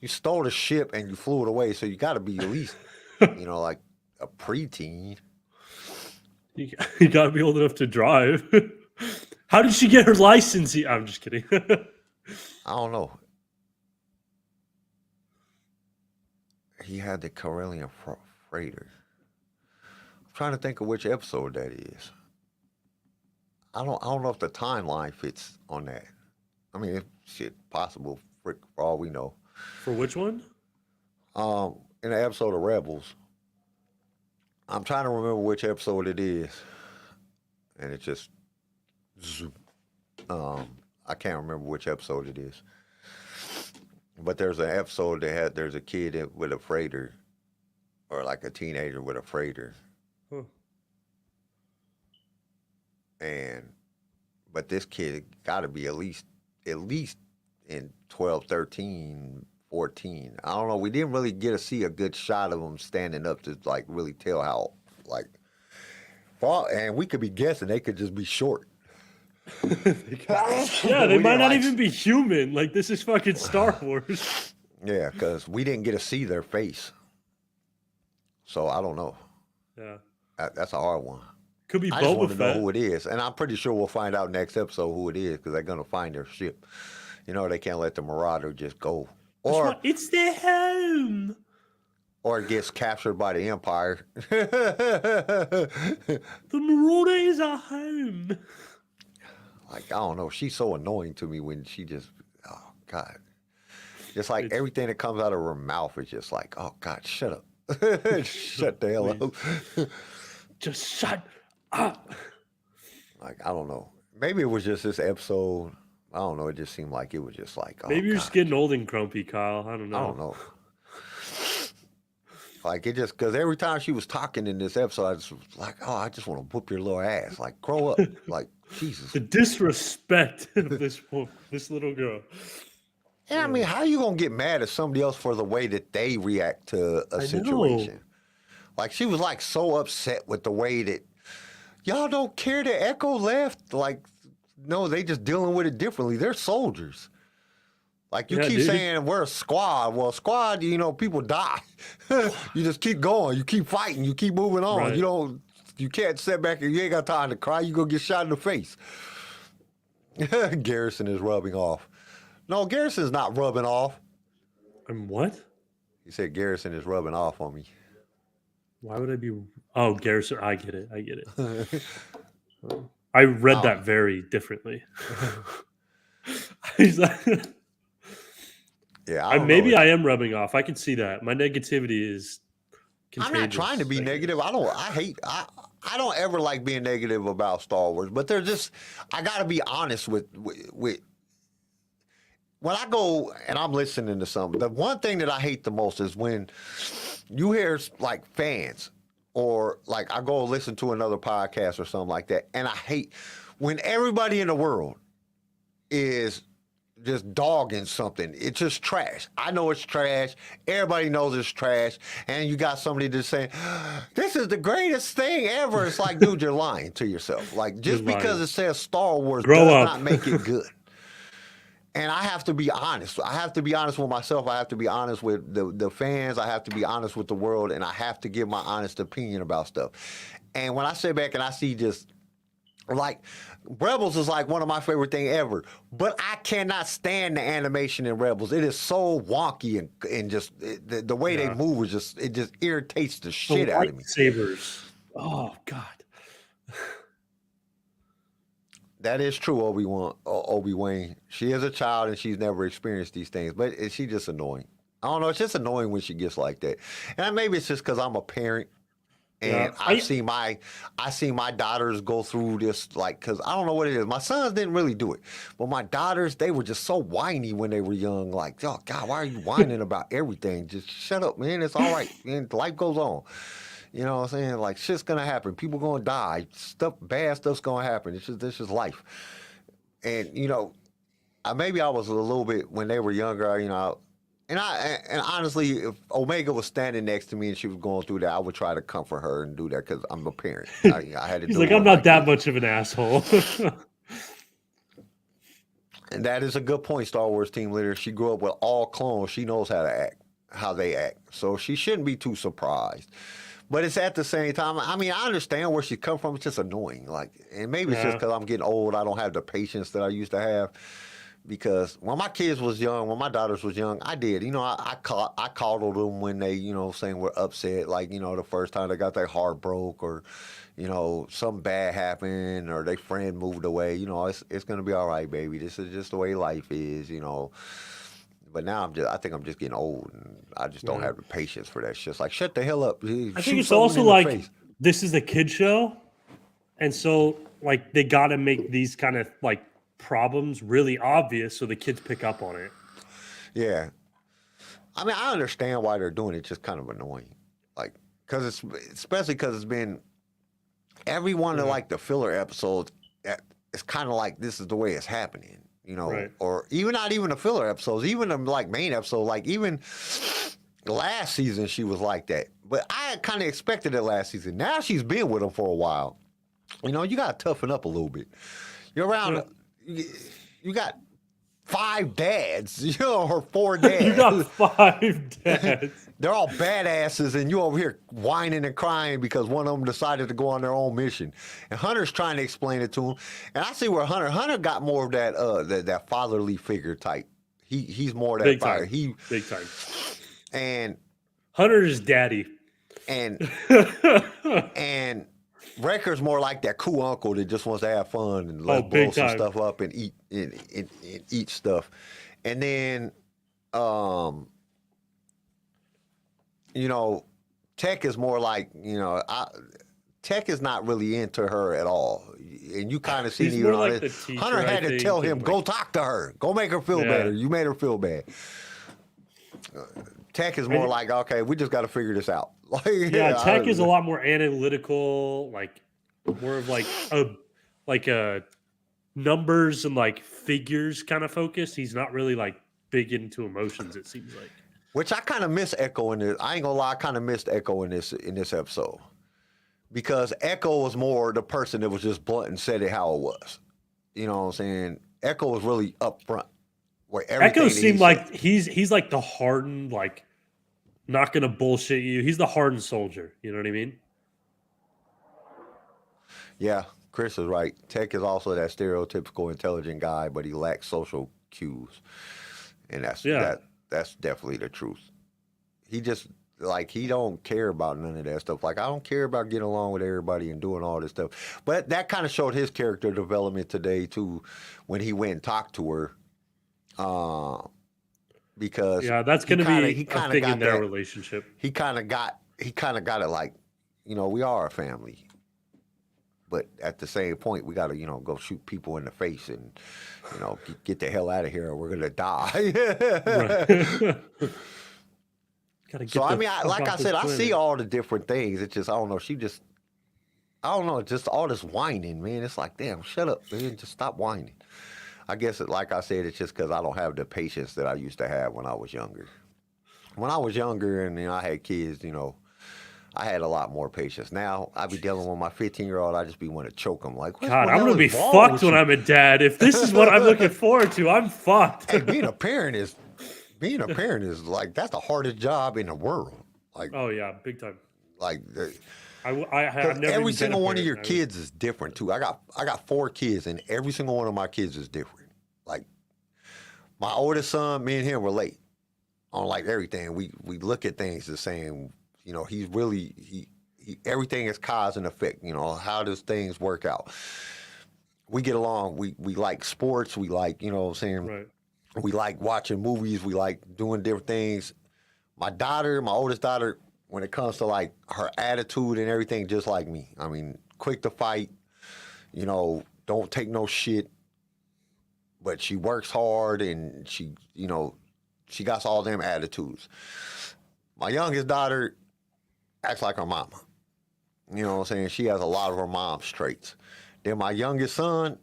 you stole the ship and you flew it away, so you got to be at least, like a preteen. You got to be old enough to drive. How did she get her license? I'm just kidding. I don't know. He had the Corellian freighter. I'm trying to think of which episode that is. I don't know if the timeline fits on that. I mean, it's possible for all we know. For which one? In the episode of Rebels. I'm trying to remember which episode it is, and it just I can't remember which episode it is. But there's an episode there's a kid with a freighter, or like a teenager with a freighter. Huh. But this kid got to be at least in 12, 13, 14. I don't know. We didn't really get to see a good shot of him standing up to like really tell how like. And we could be guessing they could just be short. Yeah, they might not even be human. Like, this is fucking Star Wars. Yeah, because we didn't get to see their face. So I don't know. Yeah. That's a hard one. Could be I just want Boba to know Fett. who it is. And I'm pretty sure we'll find out next episode who it is because they're going to find their ship. You know, they can't let the Marauder just go. Or It's their home. Or it gets captured by the Empire. The Marauder is our home. Like, I don't know. She's so annoying to me when she just, oh, God. Just like everything that comes out of her mouth is just like, oh, God, shut up. Shut the hell up. Just shut up. Like, I don't know. Maybe it was just this episode. I don't know. It just seemed like it was just like, oh, Maybe you're God. just getting old and grumpy, Kyle. I don't know. I don't know. Like, it just, because every time she was talking in this episode, I just was like, oh, I just want to whoop your little ass. Like, grow up. Like, Jesus. The disrespect of this little girl. And I mean, how you going to get mad at somebody else for the way that they react to a situation? Like, she was like so upset with the way that y'all don't care that Echo left. Like, no, they just dealing with it differently. They're soldiers. Like, you keep saying we're a squad. Well, squad, you know, people die. You just keep going. You keep fighting. You keep moving on. Right. You can't sit back and you ain't got time to cry. You go get shot in the face. Garrison is rubbing off. No, Garrison's not rubbing off. And what? He said Garrison is rubbing off on me. Why would I be? Oh, Garrison. I get it. I read that very differently. He's like, yeah, maybe I am rubbing off. I can see that. My negativity is contagious. I'm not trying to be negative. I don't ever like being negative about Star Wars, but I got to be honest with when I go and I'm listening to something, the one thing that I hate the most is when you hear like fans or like I go listen to another podcast or something like that, and I hate when everybody in the world is just dogging something. It's just trash. I know it's trash. Everybody knows it's trash. And you got somebody just saying, this is the greatest thing ever. It's like, dude, you're lying to yourself. Like, just because it says Star Wars does not make it good. And I have to be honest. I have to be honest with myself. I have to be honest with the fans. I have to be honest with the world. And I have to give my honest opinion about stuff. And when I sit back and I see just, like, Rebels is like one of my favorite things ever, but I cannot stand the animation in Rebels. It is so wonky and just the way they move is just irritates the shit out of me. LightSabers. Oh God. That is true, Obi-Wan. She is a child and she's never experienced these things, but she's just annoying. I don't know. It's just annoying when she gets like that, and maybe it's just because I'm a parent. And I see my daughters go through this, like, because I don't know what it is. My sons didn't really do it. But my daughters, they were just so whiny when they were young. Like, oh, God, why are you whining about everything? Just shut up, man. It's all right. Man, life goes on. You know what I'm saying? Like, shit's going to happen. People going to die. Bad stuff's going to happen. This is life. And, you know, maybe I was a little bit, when they were younger, you know, and honestly, if Omega was standing next to me and she was going through that, I would try to comfort her and do that because I'm a parent. I had to. He's like, I'm not that much of an asshole. And that is a good point, Star Wars team leader. She grew up with all clones. She knows how they act. So she shouldn't be too surprised. But it's at the same time, I mean, I understand where she come from. It's just annoying. Like, and maybe it's just because I'm getting old. I don't have the patience that I used to have. Because when my kids was young, when my daughters was young, I did. You know, I coddled them when they, you know, saying were upset. Like, you know, the first time they got their heart broke or, you know, something bad happened or their friend moved away. You know, it's going to be all right, baby. This is just the way life is, you know. But now I think I'm just getting old and I just don't have the patience for that shit. It's like, shut the hell up. I think it's also like, this is a kid show. And so, like, they got to make these kind of, like, problems really obvious so the kids pick up on it. Yeah. I mean, I understand why they're doing it. It's just kind of annoying, like especially because it's been every one of like the filler episodes. It's kind of like this is the way it's happening, you know, Right. or even not even the filler episodes, even the like main episode, like even last season she was like that. But I kind of expected it last season. Now she's been with him for a while. You know, you got to toughen up a little bit. You're around. You got 5 dads, you know, or 4 dads. You got 5 dads. They're all badasses, and you over here whining and crying because one of them decided to go on their own mission. And Hunter's trying to explain it to him, and I see where Hunter got more of that that fatherly figure type. He's more that Big father. time. Big time. And Hunter's daddy. and and Wrecker's more like that cool uncle that just wants to have fun and let's blow big some time. stuff up and eat stuff. And then you know, Tech is more like, you know, Tech is not really into her at all. And you kind of see He's even more on like this. the teacher, Hunter had I to think, tell and him, like- go talk to her. Go make her feel Yeah. better. You made her feel bad. Tech is more like, okay, we just got to figure this out. Like, Yeah, Tech is a lot more analytical, like more of like a numbers and like figures kind of focus. He's not really like big into emotions, it seems like. Which I kind of miss Echo in this. I ain't gonna lie, I kind of missed Echo in this episode because Echo was more the person that was just blunt and said it how it was. You know what I'm saying? Echo was really upfront. Where everything Echo that he seemed said- like he's like the hardened, like not gonna bullshit you. He's the hardened soldier. You know what I mean? Yeah, Chris is right. Tech is also that stereotypical intelligent guy, but he lacks social cues, and that's definitely the truth. He just like he don't care about none of that stuff. Like I don't care about getting along with everybody and doing all this stuff. But that kind of showed his character development today too, when he went and talked to her. Because That's gonna be a kinda thing got in their that- relationship. He kind of got it like, you know, we are a family. But at the same point, we got to, you know, go shoot people in the face and, you know, get the hell out of here or we're going to die. So, I mean, like I said, I see all the different things. It's just, I don't know, I don't know, just all this whining, man. It's like, damn, shut up, man. Just stop whining. I guess, like I said, it's just because I don't have the patience that I used to have when I was younger. When I was younger and, you know, I had kids, you know, I had a lot more patience. Now I be dealing with my 15-year-old. I just be want to choke him. Like, God, I'm gonna be fucked when I'm a dad. If this is what I'm looking forward to, I'm fucked. Hey, being a parent is like that's the hardest job in the world. Like, Oh yeah, big time. like I have never. every been single a one of your parent. kids is different too. I got 4 kids, and every single one of my kids is different. Like my oldest son, me and him relate on like everything. We look at things the same. You know, he's really he everything is cause and effect. You know, how does things work out? We get along. We like sports. We like, you know what I'm saying? Right. We like watching movies. We like doing different things. My oldest daughter, when it comes to like her attitude and everything, just like me. I mean, quick to fight, you know, don't take no shit, but she works hard and she, you know, she got all them attitudes. My youngest daughter acts like her mama. You know what I'm saying? She has a lot of her mom's traits. Then my youngest son,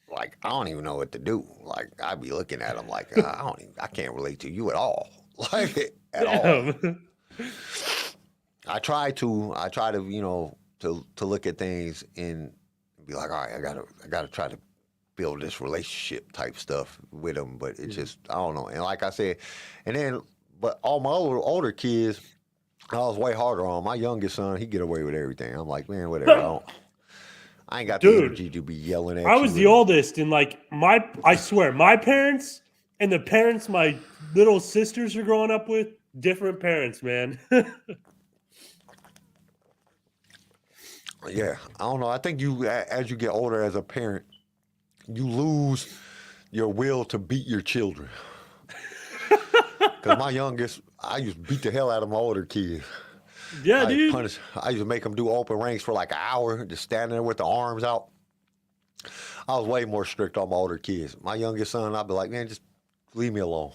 like, I don't even know what to do. Like, I be looking at him like, I can't relate to you at all. Like, at all. Damn. I try to, you know, to look at things and be like, all right, I gotta try to build this relationship type stuff with them, but it's just, I don't know. And like I said, and then, but all my older kids, I was way harder on. My youngest son, he get away with everything. I'm like, man, whatever. I ain't got the Dude, energy to be yelling at I you. was the oldest, and like I swear, my parents and the parents my little sisters are growing up with, different parents, man. Yeah, I don't know. I think you, as you get older as a parent, you lose your will to beat your children. Because my youngest, I used to beat the hell out of my older kids. Yeah, I dude. I used to make them do open ranks for like an hour, just standing there with the arms out. I was way more strict on my older kids. My youngest son, I'd be like, man, just leave me alone.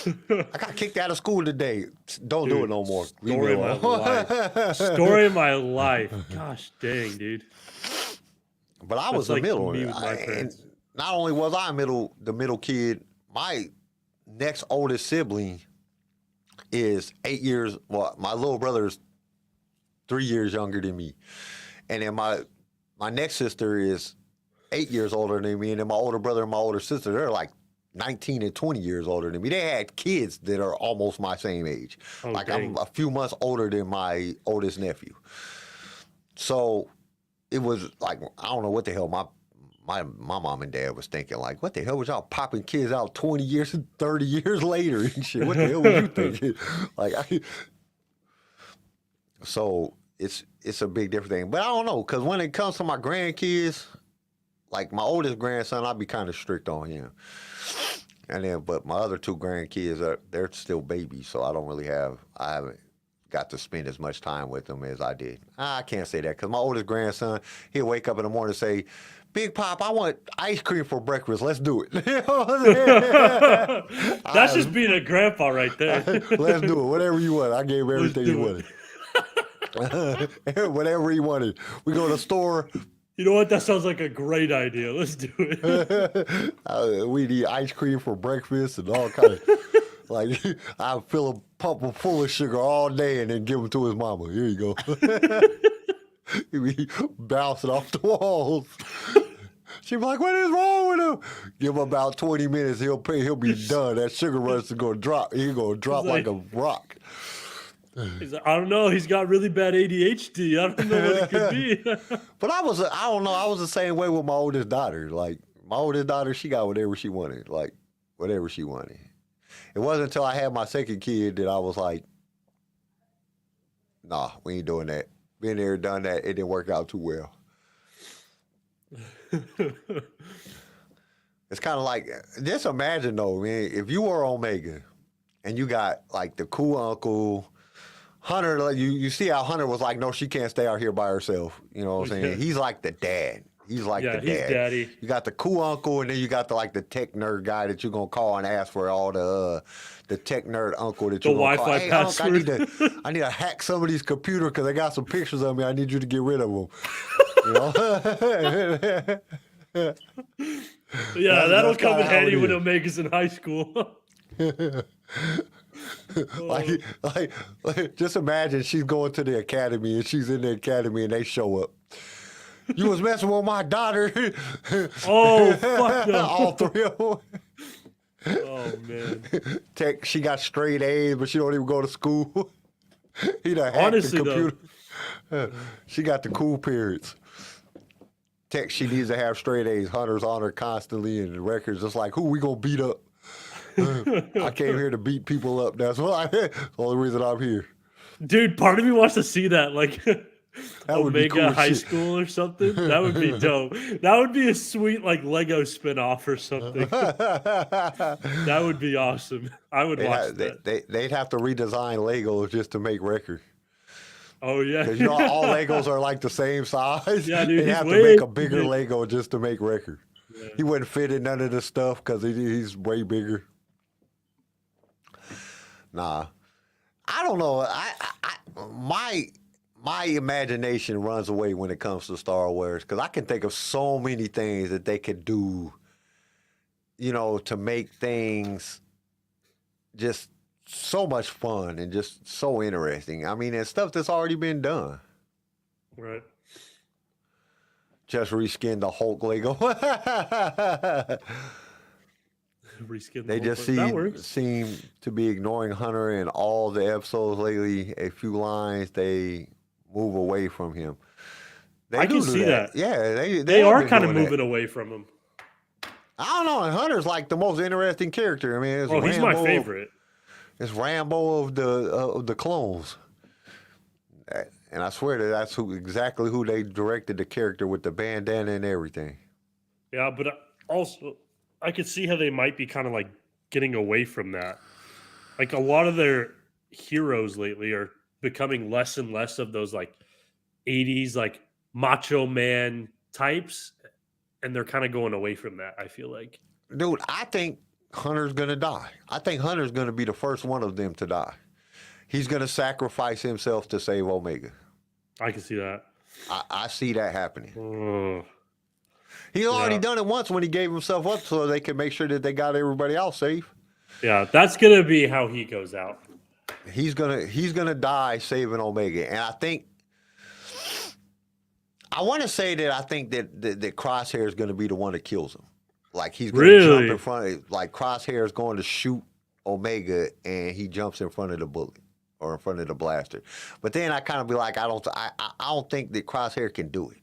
I got kicked out of school today. Don't do it no more. Leave me Story of my alone. life. Story of my life. Gosh dang, dude. But I That's was the like middle. me with my And parents. not only was I the middle kid, my next oldest sibling is 8 years. Well, my little brother's 3 years younger than me, and then my next sister is 8 years older than me, and then my older brother and my older sister, they're like 19 and 20 years older than me. They had kids that are almost my same age. Oh, like dang. I'm a few months older than my oldest nephew. So it was like, I don't know what the hell my mom and dad was thinking. Like, what the hell was y'all popping kids out 20 years and 30 years later and shit? What the hell was you thinking? So it's a big different thing. But I don't know, because when it comes to my grandkids, like my oldest grandson, I'd be kind of strict on him. And then, but my other two grandkids, they're still babies, so I haven't got to spend as much time with them as I did. I can't say that, because my oldest grandson, he'll wake up in the morning and say, Big Pop, I want ice cream for breakfast. Let's do it. You know what I'm saying? That's just being a grandpa right there. Let's do it. Whatever you want. I gave him everything he wanted. Whatever he wanted. We go to the store. You know what? That sounds like a great idea. Let's do it. We need ice cream for breakfast and all kind of. Like, I fill a pump full of sugar all day and then give them to his mama. Here you go. He be bouncing off the walls. She be like, what is wrong with him? Give him about 20 minutes. He'll be done. That sugar rush is going to drop. He's going to drop like a rock. He's like, I don't know. He's got really bad ADHD. I don't know what it could be. But I don't know. I was the same way with my oldest daughter. Like, my oldest daughter, she got whatever she wanted. Like, whatever she wanted. It wasn't until I had my second kid that I was like, nah, we ain't doing that. Been there, done that. It didn't work out too well. It's kind of like, just imagine though, man, if you were Omega and you got like the cool uncle, Hunter, like you see how Hunter was like, no, she can't stay out here by herself. You know what I'm saying? Yeah. He's like the dad. He's like the dad. He's daddy. You got the cool uncle, and then you got the tech nerd guy that you're gonna call and ask for all the tech nerd uncle that you're gonna call. Wi-Fi Hey, password. Unc, I need to hack some of these computers because they got some pictures of me. I need you to get rid of them. You know? Yeah, that'll that's come in kinda how handy it when is. Omega's in high school. Like, just imagine she's going to the academy and she's in the academy and they show up. You was messing with my daughter. Oh, fuck no. All three of them. Oh, man. Tech, she got straight A's, but she don't even go to school. He done hacked Honestly, the computer. She got the cool periods. Tech, she needs to have straight A's. Hunter's on her constantly, and the record's just like, who we gonna beat up? I came here to beat people up. That's the only reason I'm here. Dude, part of me wants to see that. Like, That would be Omega cool as High shit. School or something. That would be dope. That would be a sweet like Lego spin-off or something. That would be awesome. I would watch that. They'd have to redesign Legos just to make record. Oh yeah. Because you know all Legos are like the same size. Yeah, dude, They'd he's have to way make a bigger big. Lego just to make record. Yeah. He wouldn't fit in none of the stuff because he's way bigger. Nah, I don't know. My imagination runs away when it comes to Star Wars because I can think of so many things that they could do, you know, to make things just so much fun and just so interesting. I mean, and stuff that's already been done. Right. Just reskin the Hulk Lego. Reskin the They whole just thing. That works. seem to be ignoring Hunter in all the episodes lately. A few lines, they move away from him. They I can do see that. Yeah, They have are been kind of doing that. moving away from him. I don't know. And Hunter's like the most interesting character. I mean, it's Oh, he's my Rambo. favorite. It's Rambo of the clones. And I swear that's exactly who they directed the character with the bandana and everything. Yeah, but also I could see how they might be kind of like getting away from that. Like a lot of their heroes lately are becoming less and less of those like 80s like macho man types, and they're kind of going away from that, I feel like. Dude, I think Hunter's gonna die. I think Hunter's gonna be the first one of them to die. He's gonna sacrifice himself to save Omega. I can see that. I see that happening. Ugh. He's already Yeah. done it once when he gave himself up so they can make sure that they got everybody else safe. Yeah, that's gonna be how he goes out. He's gonna die saving Omega, and I want to say that I think that Crosshair is gonna be the one that kills him. Like he's gonna jump Really? in front of, like Crosshair is going to shoot Omega, and he jumps in front of the bullet or in front of the blaster. But then I kind of be like, I don't think that Crosshair can do it.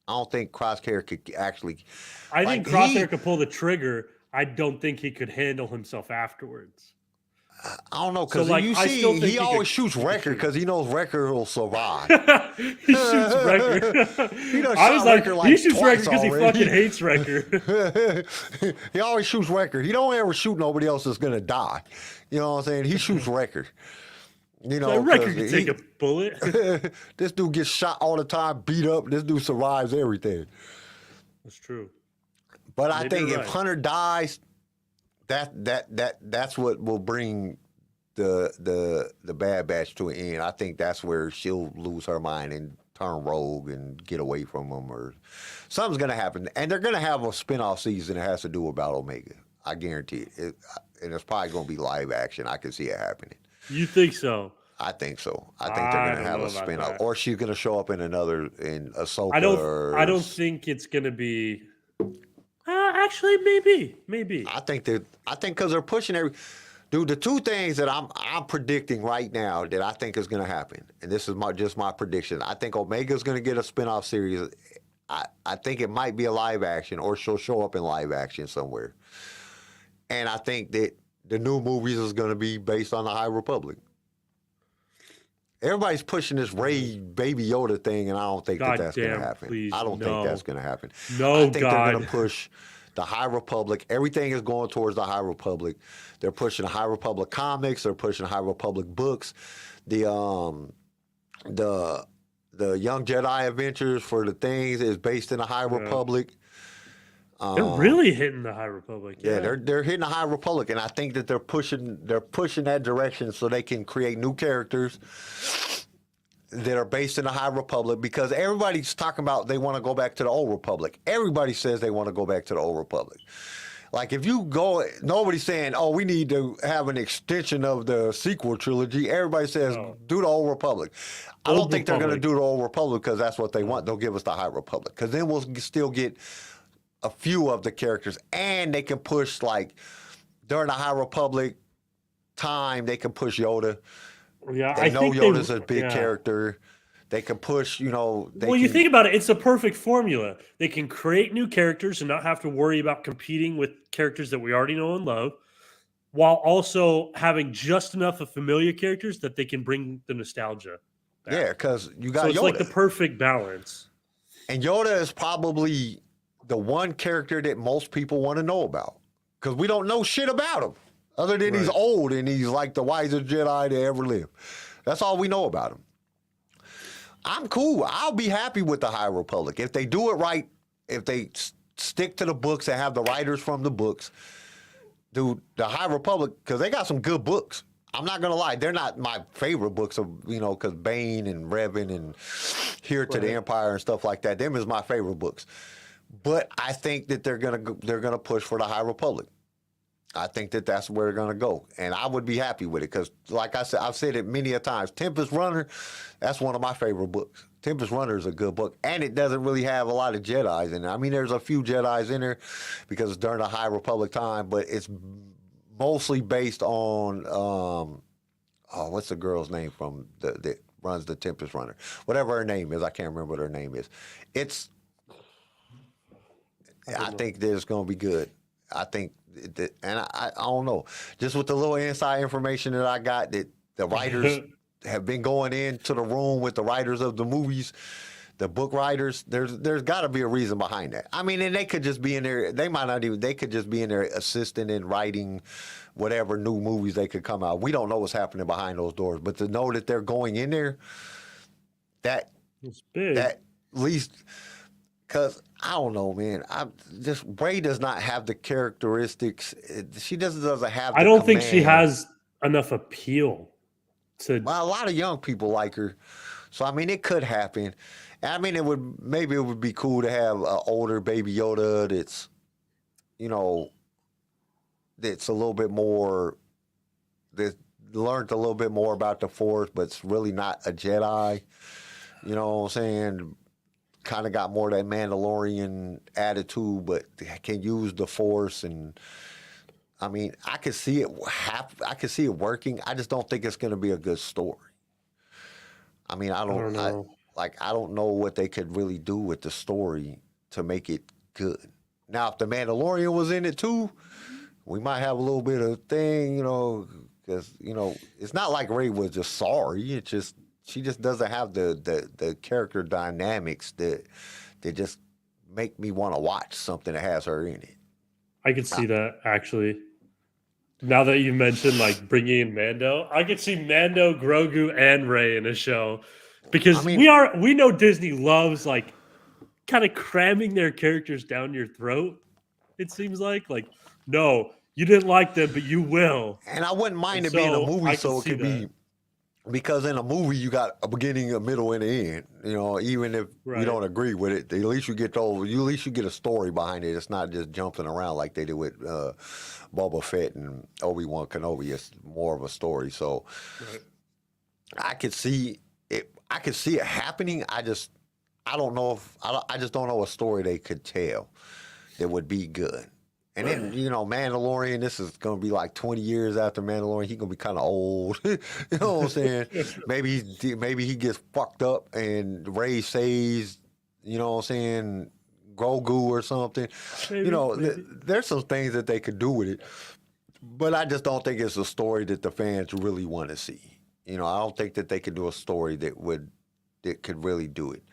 I don't think Crosshair could actually. I like, think Crosshair could pull the trigger. I don't think he could handle himself afterwards. I don't know, because So, like, you I still see, think he he always could shoots pull the Wrecker trigger. because he knows Wrecker will survive. He shoots Wrecker. He done I was shot like, Wrecker he shoots twice Wrecker because he already. fucking hates Wrecker. He always shoots Wrecker. He don't ever shoot nobody else that's gonna die. You know what I'm saying? He shoots Wrecker. You know, Like, Wrecker 'cause can take a bullet. this dude gets shot all the time, beat up. This dude survives everything. That's true. But I Maybe think you're if right. Hunter dies, that's what will bring the Bad Batch to an end. I think that's where she'll lose her mind and turn rogue and get away from him, or something's gonna happen. And they're gonna have a spinoff season that has to do about Omega. I guarantee it. And it's probably gonna be live action. I can see it happening. You think so? I think so. I think they're I gonna don't have know a about spinoff, that. or she's gonna show up in Ahsoka. I don't think it's gonna be. Actually, maybe. I think because they're pushing every. Dude, the two things that I'm predicting right now that I think is going to happen, and this is just my prediction. I think Omega's going to get a spinoff series. I think it might be a live action, or she'll show up in live action somewhere. And I think that the new movies is going to be based on the High Republic. Everybody's pushing this Rey Baby Yoda thing, and I don't think that's going to Goddamn, happen. please, I don't think no. that's going to happen. No, I think they're God. going to push the High Republic. Everything is going towards the High Republic. They're pushing the High Republic comics. They're pushing the High Republic books. The Young Jedi Adventures for the things is based in the High Republic. They're really hitting the High Republic. Yeah, they're hitting the High Republic, and I think that they're pushing that direction so they can create new characters that are based in the High Republic, because everybody's talking about they want to go back to the Old Republic. Everybody says they want to go back to the Old Republic. Like, if you go, nobody's saying, oh, we need to have an extension of the sequel trilogy. Everybody says, do the Old Republic. I don't think they're going to do the Old Republic because that's what they want. They'll give us the High Republic, because then we'll still get a few of the characters, and they can push, like, during the High Republic time, they can push Yoda. Yeah, They know Yoda's a big character. They can push, you think about it, it's a perfect formula. They can create new characters and not have to worry about competing with characters that we already know and love, while also having just enough of familiar characters that they can bring the nostalgia back. Yeah, because you got So it's Yoda. like the perfect balance. And Yoda is probably the one character that most people want to know about, because we don't know shit about him other than he's old and he's like the wisest Jedi to ever live. That's all we know about him. I'm cool. I'll be happy with the High Republic if they do it right. If they stick to the books and have the writers from the books, dude. The High Republic, because they got some good books. I'm not gonna lie, they're not my favorite books of because Bane and Revan and Here to the Empire and stuff like that. Them is my favorite books. But I think that they're gonna push for the High Republic. I think that that's where they're gonna go, and I would be happy with it, because, like I said, I've said it many a times. Tempest Runner, that's one of my favorite books. Tempest Runner is a good book, and it doesn't really have a lot of Jedis in it. I mean, there's a few Jedis in there because it's during the High Republic time, but it's mostly based on what's the girl's name from that runs the Tempest Runner? Whatever her name is, I can't remember what her name is. I think that it's gonna be good. I think. And I don't know, just with the little inside information that I got, that the writers have been going into the room with the writers of the movies, the book writers. There's got to be a reason behind that. I mean, and they could just be in there. They might not even. They could just be in there assisting in writing whatever new movies they could come out. We don't know what's happening behind those doors, but to know that they're going in there, It's big. that at least. Cause I don't know, man. Ray does not have the characteristics. She doesn't have. I The don't think she command. has enough appeal to. Well, a lot of young people like her, so I mean, it could happen. I mean, it would be cool to have an older Baby Yoda that's, you know, that's a little bit more, that learned a little bit more about the Force, but it's really not a Jedi. You know what I'm saying? Kind of got more of that Mandalorian attitude, but can use the Force. And I mean, I could see it I could see it working. I just don't think it's going to be a good story. I mean, I don't know. I don't know what they could really do with the story to make it good. Now, if the Mandalorian was in it too, we might have a little bit of thing, you know, because, you know, it's not like Rey was just sorry. It's just, she just doesn't have the character dynamics that just make me want to watch something that has her in it. I could see that, actually. Now that you mentioned, like, bringing in Mando, I could see Mando, Grogu, and Rey in a show. Because I mean, we know Disney loves, like, kind of cramming their characters down your throat, it seems like. Like, no, you didn't like them, but you will. And I wouldn't mind it So, being a movie, I so it can could see be, that. because in a movie you got a beginning, a middle, and an end. You know, even if you Right. don't agree with it, at least you get a story behind it. It's not just jumping around like they did with Boba Fett and Obi-Wan Kenobi. It's more of a story. So Right. I could see it. I could see it happening. I just don't know I just don't know a story they could tell that would be good. And then, you know, Mandalorian, this is going to be like 20 years after Mandalorian. He's going to be kind of old. You know what I'm saying? maybe he gets fucked up and Rey saves, you know what I'm saying, Grogu or something. Maybe, you know, maybe. there's some things that they could do with it. But I just don't think it's a story that the fans really want to see. You know, I don't think that they could do a story that could really do it.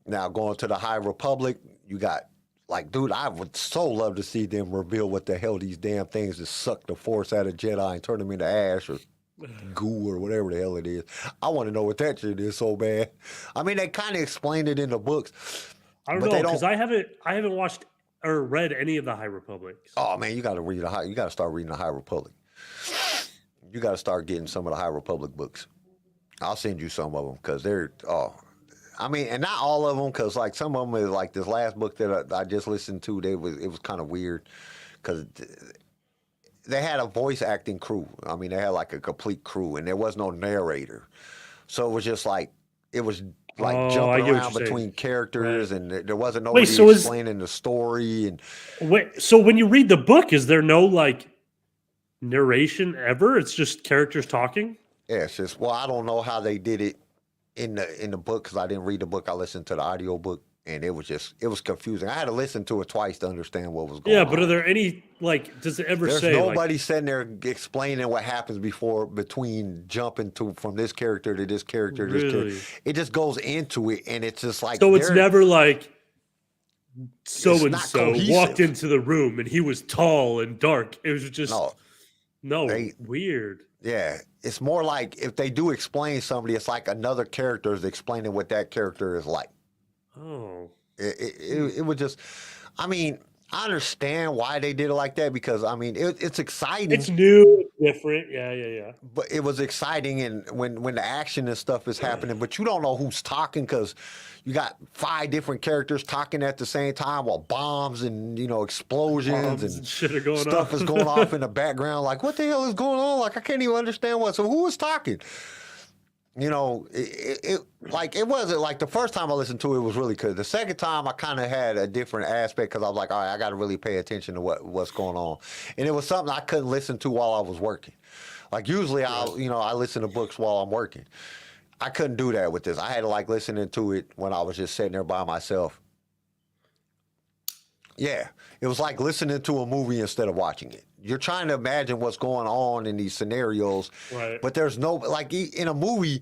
Now, going to the High Republic, you got, like, dude, I would so love to see them reveal what the hell these damn things that suck the Force out of Jedi and turn them into ash or goo or whatever the hell it is. I want to know what that shit is so bad. I mean, they kind of explained it in the books. I don't but know, they because I haven't watched or read any of the High Republics. Oh man, you got to start reading the High Republic. You got to start getting some of the High Republic books. I'll send you some of them because they're I mean, and not all of them, because like some of them is like this last book that I just listened to. It was kind of weird because they had a voice acting crew. I mean, they had like a complete crew, and there was no narrator, so it was just like jumping around between characters, and there wasn't nobody explaining the story. And so when you read the book, is there no like narration ever? It's just characters talking. Yeah, it's just, well, I don't know how they did it in the book because I didn't read the book. I listened to the audio book, and it was confusing. I had to listen to it twice to understand what was going on. Yeah, but are there any, like, does it ever There's say nobody sitting there explaining what happens between jumping from this character to this character to this character. It just goes into it, and it's just like, so it's never like so and not so cohesive. walked into the room and he was tall and dark. It was just weird. Yeah, it's more like if they do explain somebody, it's like another character is explaining what that character is like. Oh, it would just, I mean, I understand why they did it like that because I mean it's exciting. It's new, different, yeah. But it was exciting, and when the action and stuff is happening, but you don't know who's talking because you got 5 different characters talking at the same time while bombs and explosions and shit are going stuff is going off in the background. Like, what the hell is going on? Like, I can't even understand what. So who is talking? It wasn't like the first time I listened to it was really good. The second time I kind of had a different aspect because I was like, all right, I got to really pay attention to what's going on, and it was something I couldn't listen to while I was working. Like usually I listen to books while I'm working. I couldn't do that with this. I had to like listening to it when I was just sitting there by myself. Yeah, it was like listening to a movie instead of watching it. You're trying to imagine what's going on in these scenarios, right? But there's no, like in a movie,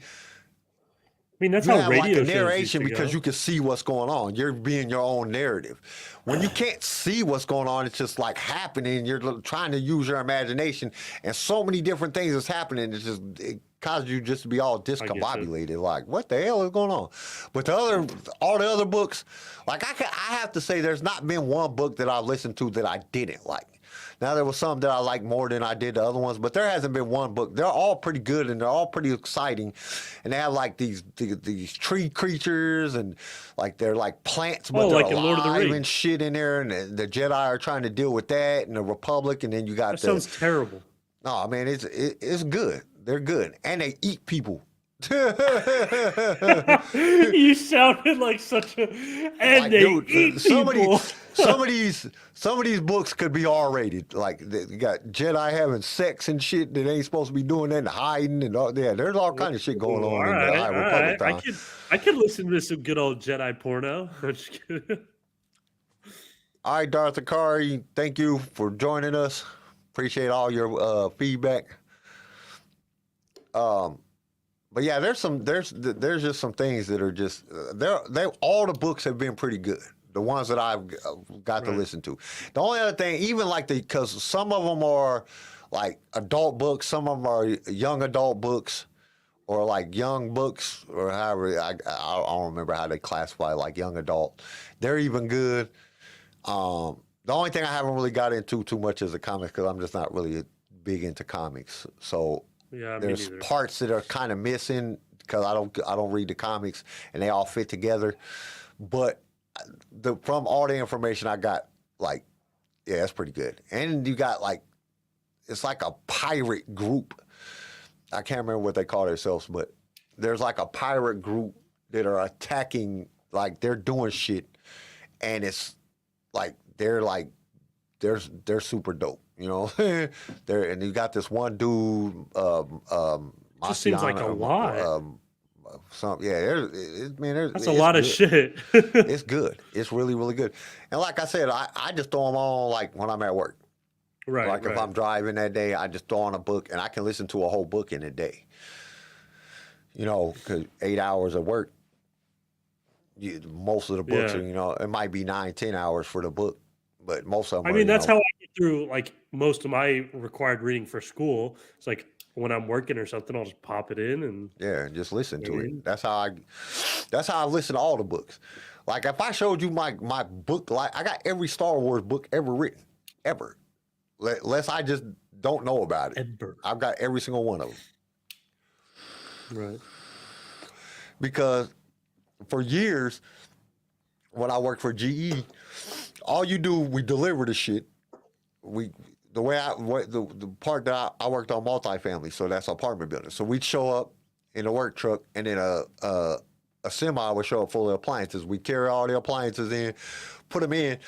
mean, that's You how have radio like a shows used narration to because go. you can see what's going on. You're being your own narrative. When you can't see what's going on, it's just like happening. You're trying to use your imagination, and so many different things is happening. It causes you just to be all discombobulated. Like, what the hell is going on? But all the other books, like I have to say, there's not been one book that I've listened to that I didn't like. Now, there was some that I like more than I did the other ones, but there hasn't been one book. They're all pretty good, and they're all pretty exciting. And they have, like, these tree creatures, and, like, they're like plants, but they're like in Lord of the alive and Rings. shit in there. And the Jedi are trying to deal with that, and the Republic, and then you got That sounds terrible. No, man, it's good. They're good. And they eat people. You sounded like such a and Like, they dude, eat some people. of these books could be R-rated. Like, you got Jedi having sex and shit that ain't supposed to be doing that, and hiding and all. Yeah, there's all kind of shit going on in the High Republic time. I could listen to some good old Jedi porno. I'm just kidding. All right, Darth Akari, thank you for joining us. Appreciate all your feedback. But yeah, there's just some things that are just all the books have been pretty good. The ones that I've got to listen to. The only other thing, even like because some of them are like adult books, some of them are young adult books, or like young books, or however I don't remember how they classify like young adult. They're even good. The only thing I haven't really got into too much is the comics because I'm just not really big into comics. So. Yeah, There's parts that are kind of missing because I don't read the comics and they all fit together. But from all the information I got, like, yeah, that's pretty good. And you got like, it's like a pirate group. I can't remember what they call themselves, but there's like a pirate group that are attacking, like they're doing shit, and it's like they're super dope. You know, and you got this one dude. Just seems like a lot. That's a lot of shit. It's good. It's really, really good. And like I said, I just throw them on like when I'm at work. Right. Like if I'm driving that day, I just throw on a book, and I can listen to a whole book in a day. You know, because 8 hours of work. Most of the books are, you know, it might be 9-10 hours for the book. But most of them. I mean, that's how I get through like most of my required reading for school. It's like when I'm working or something, I'll just pop it in and just listen to it. That's how I listen to all the books. Like if I showed you my book, like I got every Star Wars book ever written, ever. Unless I just don't know about it. Ever. I've got every single one of them. Right. Because for years, when I worked for GE. All you do, we deliver the shit. The part that I worked on multifamily, so that's apartment building. So we'd show up in a work truck, and then a semi would show up full of appliances. We carry all the appliances in, put them in,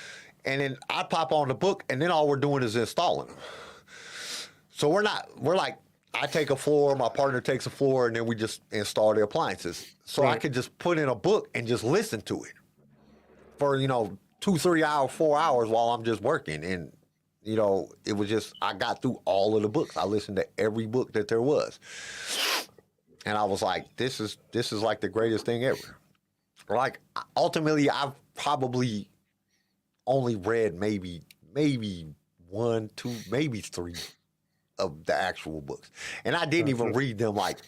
and then I pop on the book, and then all we're doing is installing them. So we're like, I take a floor, my partner takes a floor, and then we just install the appliances. So I could just put in a book and just listen to it for 2, 3 hours, 4 hours while I'm just working. And, it was just, I got through all of the books. I listened to every book that there was. And I was like, this is like the greatest thing ever. Like, ultimately, I've probably only read maybe 1, 2, maybe 3 of the actual books. And I didn't even read them, like,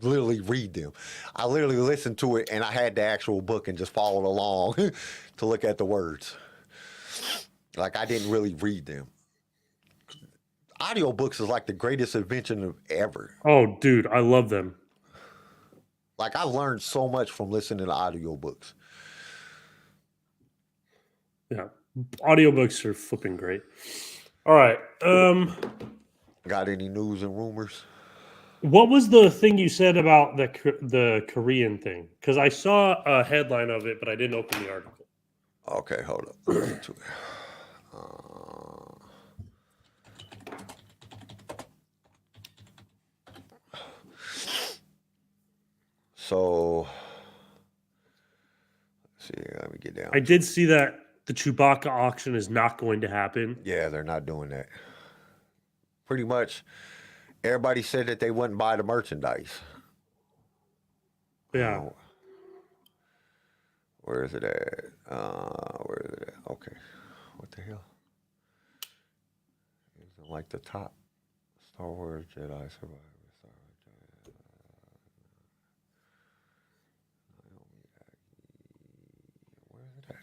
literally read them. I literally listened to it, and I had the actual book and just followed along to look at the words. Like, I didn't really read them. Audiobooks is like the greatest invention of ever. Oh, dude, I love them. Like, I've learned so much from listening to audiobooks. Yeah, audiobooks are flipping great. All right. Got any news and rumors? What was the thing you said about the Korean thing? Because I saw a headline of it, but I didn't open the article. Okay, hold up. Let me get to it. So, let's see. Let me get down. I did see that the Chewbacca auction is not going to happen. Yeah, they're not doing that. Pretty much, everybody said that they wouldn't buy the merchandise. Yeah. Where is it at? Where is it at? Okay. What the hell? Is it like the top? Star Wars Jedi Survivor. Star Wars Jedi. Where is it at?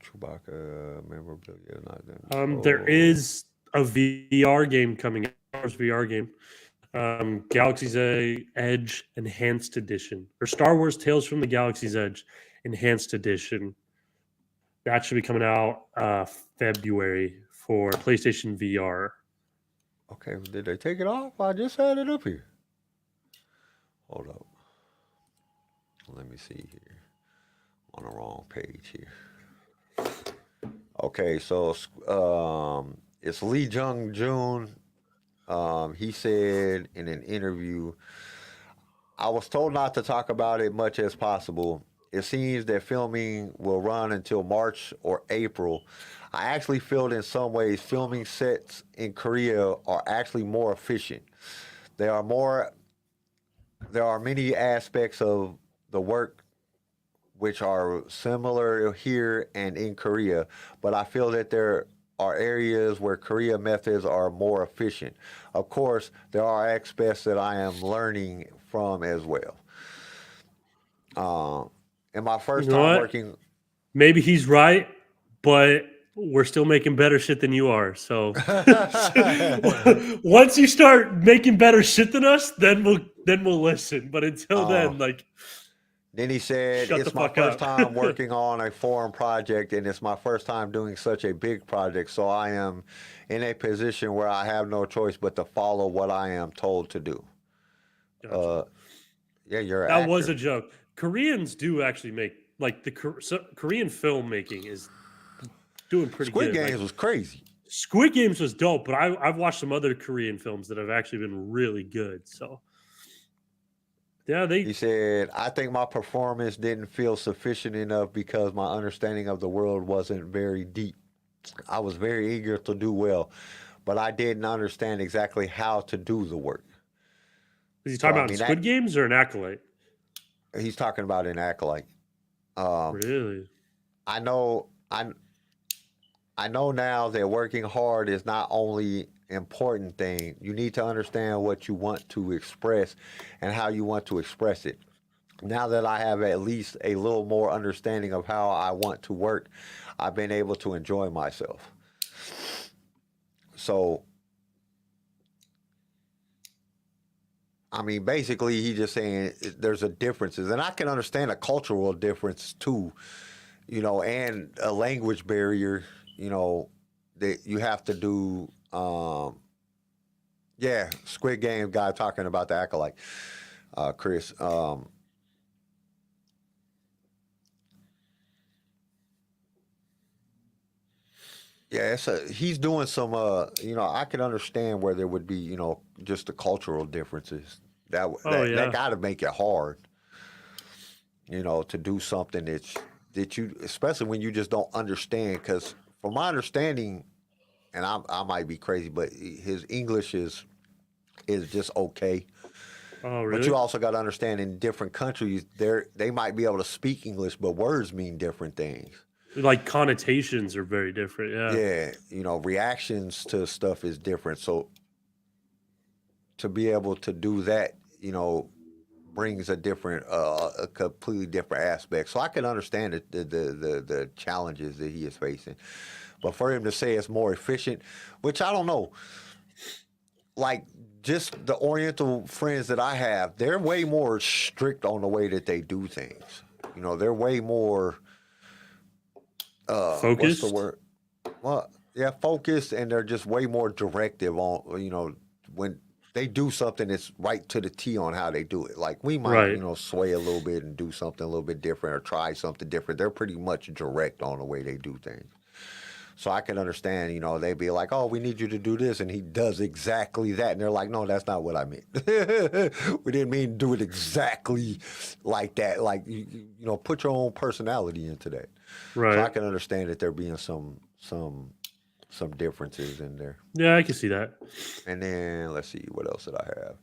Chewbacca memorabilia. Not them. There is a VR game coming out. Star Wars VR game. Galaxy's Edge Enhanced Edition, or Star Wars Tales from the Galaxy's Edge Enhanced Edition. That should be coming out February for PlayStation VR. Okay, did they take it off? I just had it up here. Hold up. Let me see here. I'm on the wrong page here. Okay, so it's Lee Jung Jun. He said in an interview, I was told not to talk about it much as possible. It seems that filming will run until March or April. I actually feel in some ways filming sets in Korea are actually more efficient. There are many aspects of the work which are similar here and in Korea, but I feel that there are areas where Korea methods are more efficient. Of course, there are aspects that I am learning from as well. In my first time working, maybe he's right, but we're still making better shit than you are. So once you start making better shit than us, then we'll listen. But until then, like. Then he said, Shut it's the my fuck first up. time working on a foreign project, and it's my first time doing such a big project. So I am in a position where I have no choice but to follow what I am told to do. Gotcha. Yeah, you're an That actor. was a joke. Koreans do actually make, like, Korean filmmaking is doing pretty Squid good. Games was crazy. Squid Games was dope, but I've watched some other Korean films that have actually been really good. So, yeah, He said, I think my performance didn't feel sufficient enough because my understanding of the world wasn't very deep. I was very eager to do well, but I didn't understand exactly how to do the work. Is he talking about in Squid Games or an Acolyte? He's talking about an Acolyte. Really? I know now that working hard is not only important thing. You need to understand what you want to express and how you want to express it. Now that I have at least a little more understanding of how I want to work, I've been able to enjoy myself. So, I mean, basically, he's just saying there's a differences, and I can understand a cultural difference too, you know, and a language barrier, you know, that you have to do. Yeah, Squid Game guy talking about the Acolyte, Chris. Yeah, he's doing some. You know, I can understand where there would be, you know, just the cultural differences. That got to make it hard, you know, to do something that you, especially when you just don't understand. Because from my understanding, and I might be crazy, but his English is just okay. Oh, really? But you also got to understand in different countries, they might be able to speak English, but words mean different things. Like connotations are very different. Yeah. Yeah, you know, reactions to stuff is different. So to be able to do that, you know, brings a completely different aspect. So I can understand the challenges that he is facing. But for him to say it's more efficient, which I don't know, like just the Oriental friends that I have, they're way more strict on the way that they do things. You know, they're way more focused. What's the word? Well, yeah, focused, and they're just way more directive on, you know, when they do something, it's right to the T on how they do it. Like we might, you know, sway a little bit and do something a little bit different or try something different. They're pretty much direct on the way they do things. So I can understand, you know, they'd be like, oh, we need you to do this. And he does exactly that. And they're like, no, that's not what I meant. We didn't mean do it exactly like that. Like, you know, put your own personality into that. Right. So I can understand that there being some some differences in there. Yeah, I can see that. And then let's see, what else did I have?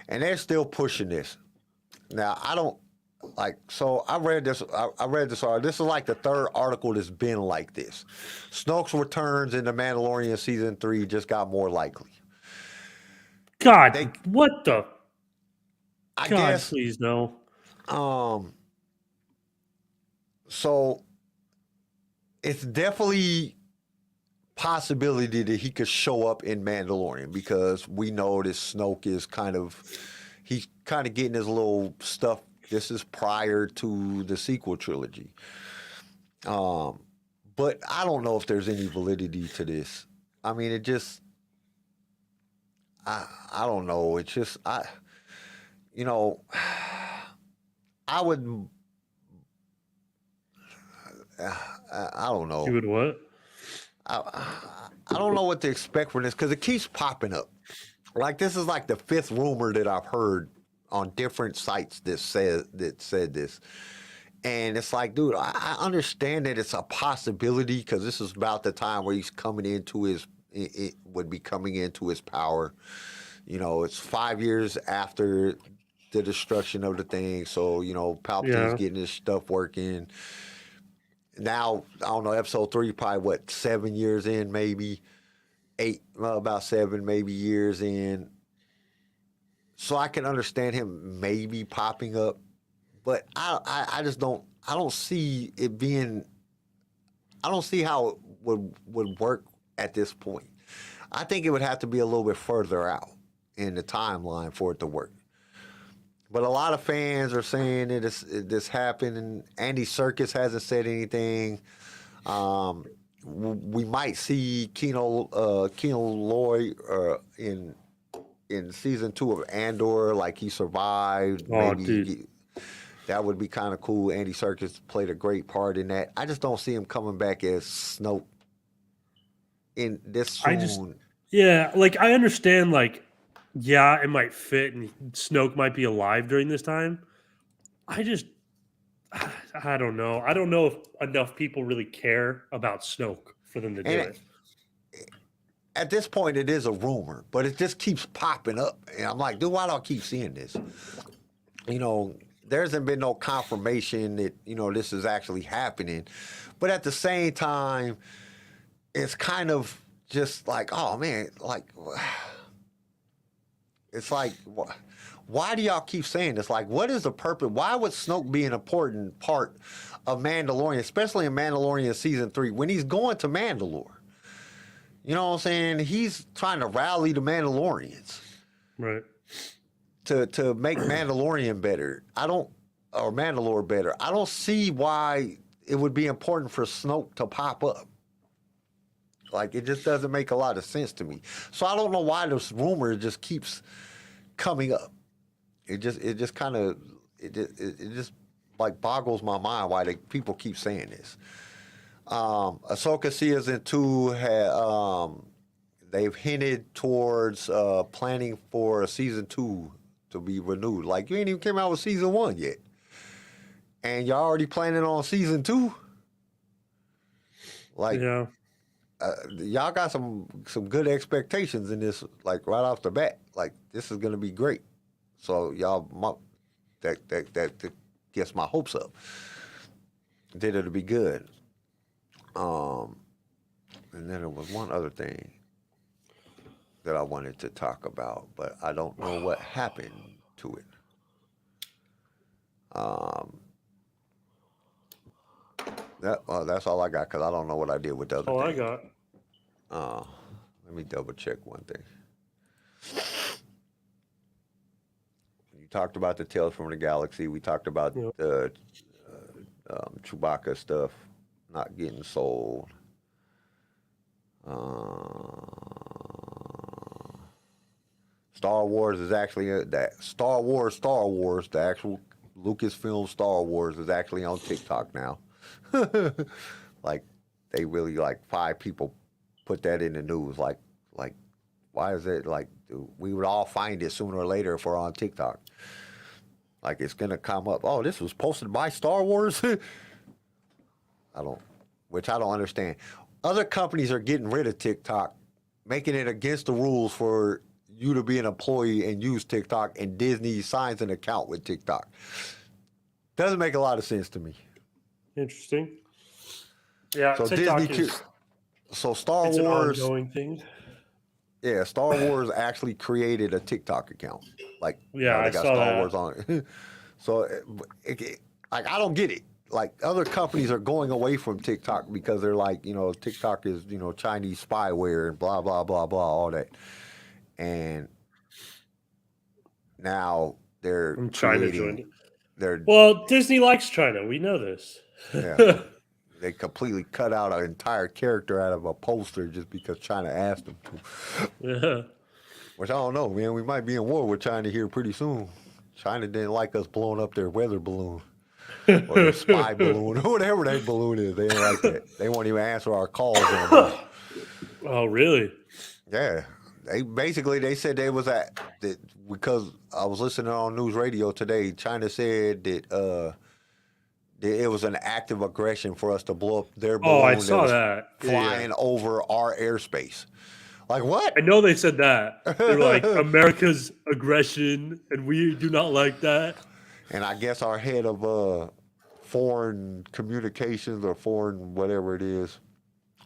And they're still pushing this. Now I don't like. So I read this. I read this article. This is like the third article that's been like this. Snoke's returns in the Mandalorian season 3 just got more likely. God, what the? I God, guess. please no. So it's definitely possibility that he could show up in Mandalorian because we know this Snoke is he's kind of getting his little stuff. This is prior to the sequel trilogy. But I don't know if there's any validity to this. I mean, it just, I don't know. It's just, I would, I don't know. You would what? I don't know what to expect from this because it keeps popping up. Like this is like the 5th rumor that I've heard on different sites that said this, and it's like, dude, I understand that it's a possibility because this is about the time where he's coming into it would be coming into his power. You know, it's 5 years after the destruction of the thing, so you know Palpatine's getting his stuff working. Now, I don't know, episode 3, probably, 7 years in, maybe 8, well, about 7, maybe years in. So I can understand him maybe popping up, but I just don't, I don't see it being, I don't see how it would work at this point. I think it would have to be a little bit further out in the timeline for it to work. But a lot of fans are saying that this happened, and Andy Serkis hasn't said anything. We might see Keno Loy in season 2 of Andor, like he survived. Oh, maybe dude. that would be kind of cool. Andy Serkis played a great part in that. I just don't see him coming back as Snoke in this soon. Like I understand, like. Yeah, it might fit, and Snoke might be alive during this time. I don't know. I don't know if enough people really care about Snoke for them to do it. At this point, it is a rumor, but it just keeps popping up. And I'm like, dude, why do I keep seeing this? You know, there hasn't been no confirmation that, you know, this is actually happening. But at the same time, it's kind of just like, oh, man, like... It's like, why do y'all keep saying this? Like, what is the purpose? Why would Snoke be an important part of Mandalorian, especially in Mandalorian season 3, when he's going to Mandalore? You know what I'm saying? He's trying to rally the Mandalorians, right? To make Mandalorian better. Or Mandalore better. I don't see why it would be important for Snoke to pop up. Like, it just doesn't make a lot of sense to me. So I don't know why this rumor just keeps coming up. It just kind of like boggles my mind why people keep saying this. Ahsoka season 2 they've hinted towards planning for a season 2 to be renewed. Like, you ain't even came out with season 1 yet, and y'all already planning on season 2. Like, yeah. Y'all got some good expectations in this, like right off the bat. Like, this is gonna be great. So y'all, that gets my hopes up. That it'll be good. And then there was one other thing that I wanted to talk about, but I don't know what happened to it. That's all I got because I don't know what I did with the other thing. All I got. Let me double check one thing. You talked about the Tales from the Galaxy. We talked about the Chewbacca stuff not getting sold. Star Wars is actually Star Wars, the actual Lucasfilm Star Wars is actually on TikTok now. Like, they really, like, 5 people put that in the news. Like, why is it, like, we would all find it sooner or later if we're on TikTok. Like, it's going to come up, oh, this was posted by Star Wars? I don't understand. other companies are getting rid of TikTok, making it against the rules for you to be an employee and use TikTok, and Disney signs an account with TikTok. Doesn't make a lot of sense to me. Interesting. Yeah, So TikTok Disney, is so Star it's Wars, an ongoing thing. yeah, Star Wars actually created a TikTok account. Like, Yeah, they I got saw Star that. Wars on it. So, like, I don't get it. Like, other companies are going away from TikTok because they're like, TikTok is, Chinese spyware and blah, blah, blah, blah, all that. And now they're And China joined creating, it. they're, Well, Disney likes China. We know this. yeah, they completely cut out an entire character out of a poster just because China asked them to. Yeah. Which I don't know, man. We might be in war with China here pretty soon. China didn't like us blowing up their weather balloon or their spy balloon or whatever that balloon is. They didn't like that. They won't even answer our calls anymore. Oh, really? Yeah. They said they was that because I was listening on news radio today. China said that it was an act of aggression for us to blow up their balloon Oh, I saw was that. flying Yeah. over our airspace. Like what? I know they said that. They're like America's aggression, and we do not like that. And I guess our head of foreign communications or foreign whatever it is,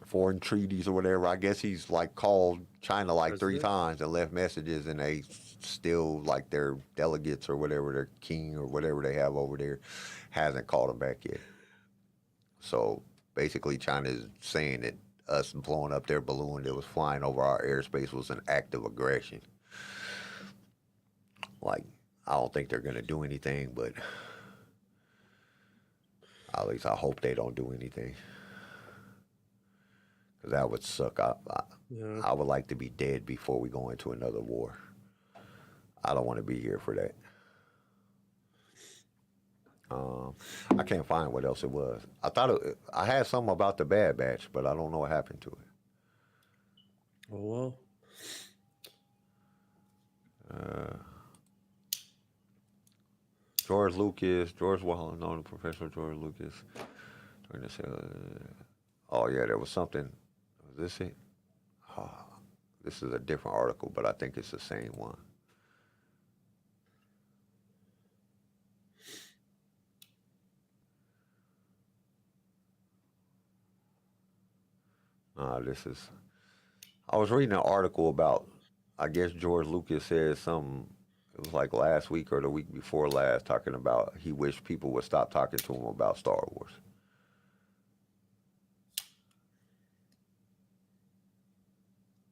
foreign treaties or whatever, I guess he's like called China like 3 times and left messages, and they still, like, their delegates or whatever, their king or whatever they have over there, hasn't called them back yet. So basically China is saying that us blowing up their balloon that was flying over our airspace was an act of aggression. Like, I don't think they're going to do anything, but at least I hope they don't do anything. Because that would suck. I would like to be dead before we go into another war. I don't want to be here for that. I can't find what else it was. I thought I had something about the Bad Batch, but I don't know what happened to it. Oh, well. George Wallace, known professional George Lucas. Oh yeah, there was something. Was this it? Oh, this is a different article, but I think it's the same one. I was reading an article about, I guess George Lucas said something, it was like last week or the week before last, talking about he wished people would stop talking to him about Star Wars.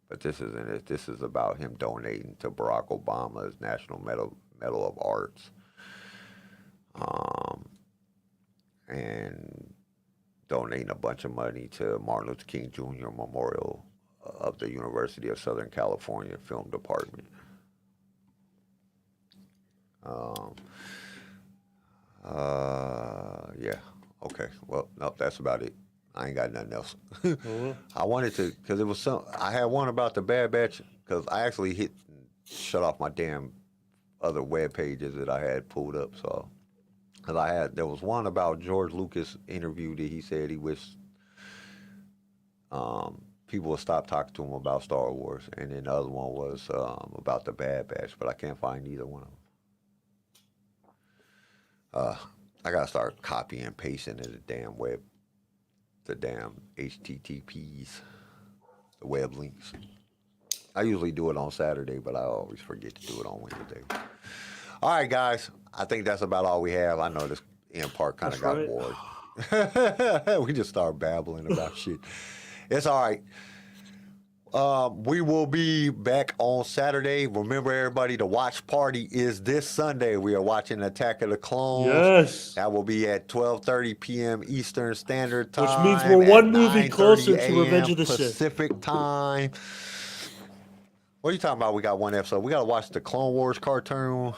But this isn't it. This is about him donating to Barack Obama's National Medal of Arts. And donating a bunch of money to Martin Luther King Jr. Memorial of the University of Southern California Film Department. Yeah. Okay. Well, nope, that's about it. I ain't got nothing else. I wanted to, because it was I had one about the Bad Batch, because I actually shut off my damn other web pages that I had pulled up, so. Because there was one about George Lucas interview that he said he wished people would stop talking to him about Star Wars, and then the other one was about the Bad Batch, but I can't find either one of them. I gotta start copying and pasting in the damn HTTPs, the web links. I usually do it on Saturday, but I always forget to do it on Wednesday. All right, guys. I think that's about all we have. I know this end part kind of got bored. We just started babbling about shit. It's all right. We will be back on Saturday. Remember, everybody, the watch party is this Sunday. We are watching Attack of the Clones. Yes. That will be at 12:30 p.m. Eastern Standard Time. Which means we're one movie 9:30 closer to a.m. Revenge of the Sith. Pacific Time. What are you talking about? We got one episode. We got to watch the Clone Wars cartoon.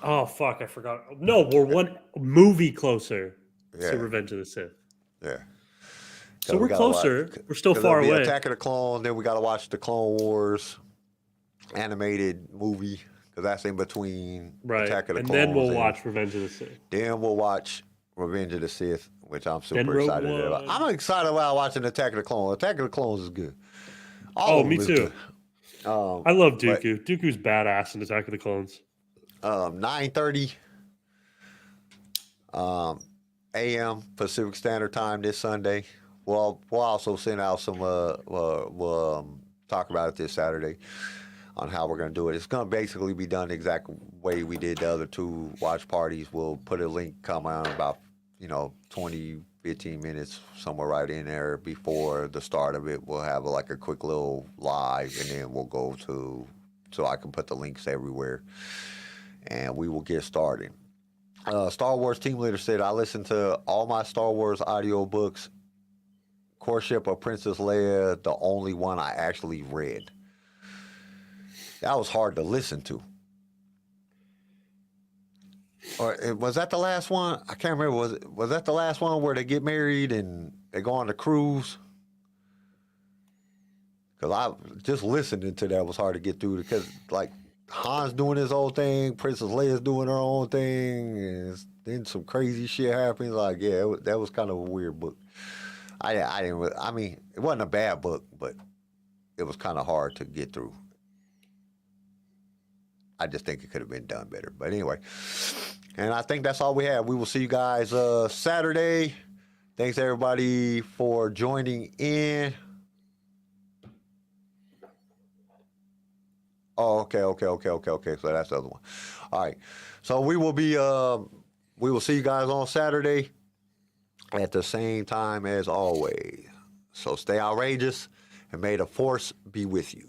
Oh, fuck, I forgot. No, we're one movie closer Yeah. to Revenge of the Sith. Yeah. So we're closer. We're still far away. Attack of the Clones, then we got to watch the Clone Wars animated movie, because that's in between Right. Attack of the And Clones. then we'll watch Revenge of the Sith. Then we'll watch Revenge of the Sith. which I'm Then super Rogue excited about. One. I'm excited about watching Attack of the Clones. Attack of the Clones is good. Oh, of me them is too. good. I love but- Dooku. Dooku's badass in Attack of the Clones. 9:30 a.m. Pacific Standard Time this Sunday. We'll also send out some. We'll talk about it this Saturday on how we're going to do it. It's going to basically be done the exact way we did the other two watch parties. We'll put a link come on about 20, 15 minutes somewhere right in there before the start of it. We'll have like a quick little live, and then we'll go to so I can put the links everywhere, and we will get started. Star Wars team leader said, I listened to all my Star Wars audiobooks. Courtship of Princess Leia, the only one I actually read. That was hard to listen to. Or was that the last one? I can't remember. Was that the last one where they get married and they go on the cruise? Because I just listening to that was hard to get through because like Han's doing his own thing, Princess Leia's doing her own thing, and then some crazy shit happens. Like, yeah, that was kind of a weird book. I mean, it wasn't a bad book, but it was kind of hard to get through. I just think it could have been done better. But anyway, and I think that's all we have. We will see you guys Saturday. Thanks, everybody, for joining in. Oh, okay. So that's the other one. All right. So we will see you guys on Saturday at the same time as always. So stay outrageous and may the force be with you.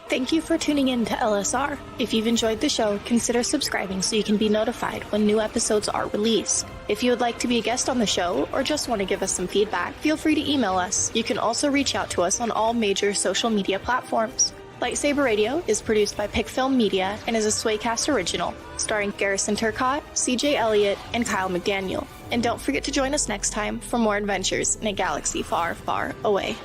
Thank you for tuning in to LSR. If you've enjoyed the show, consider subscribing so you can be notified when new episodes are released. If you would like to be a guest on the show or just want to give us some feedback, feel free to email us. You can also reach out to us on all major social media platforms. LightSaber Radio is produced by Pickfilm Media and is a Swaycast original, starring Garrison Turcott, CJ Elliott, and Kyle McDaniel. And don't forget to join us next time for more adventures in a galaxy far, far away.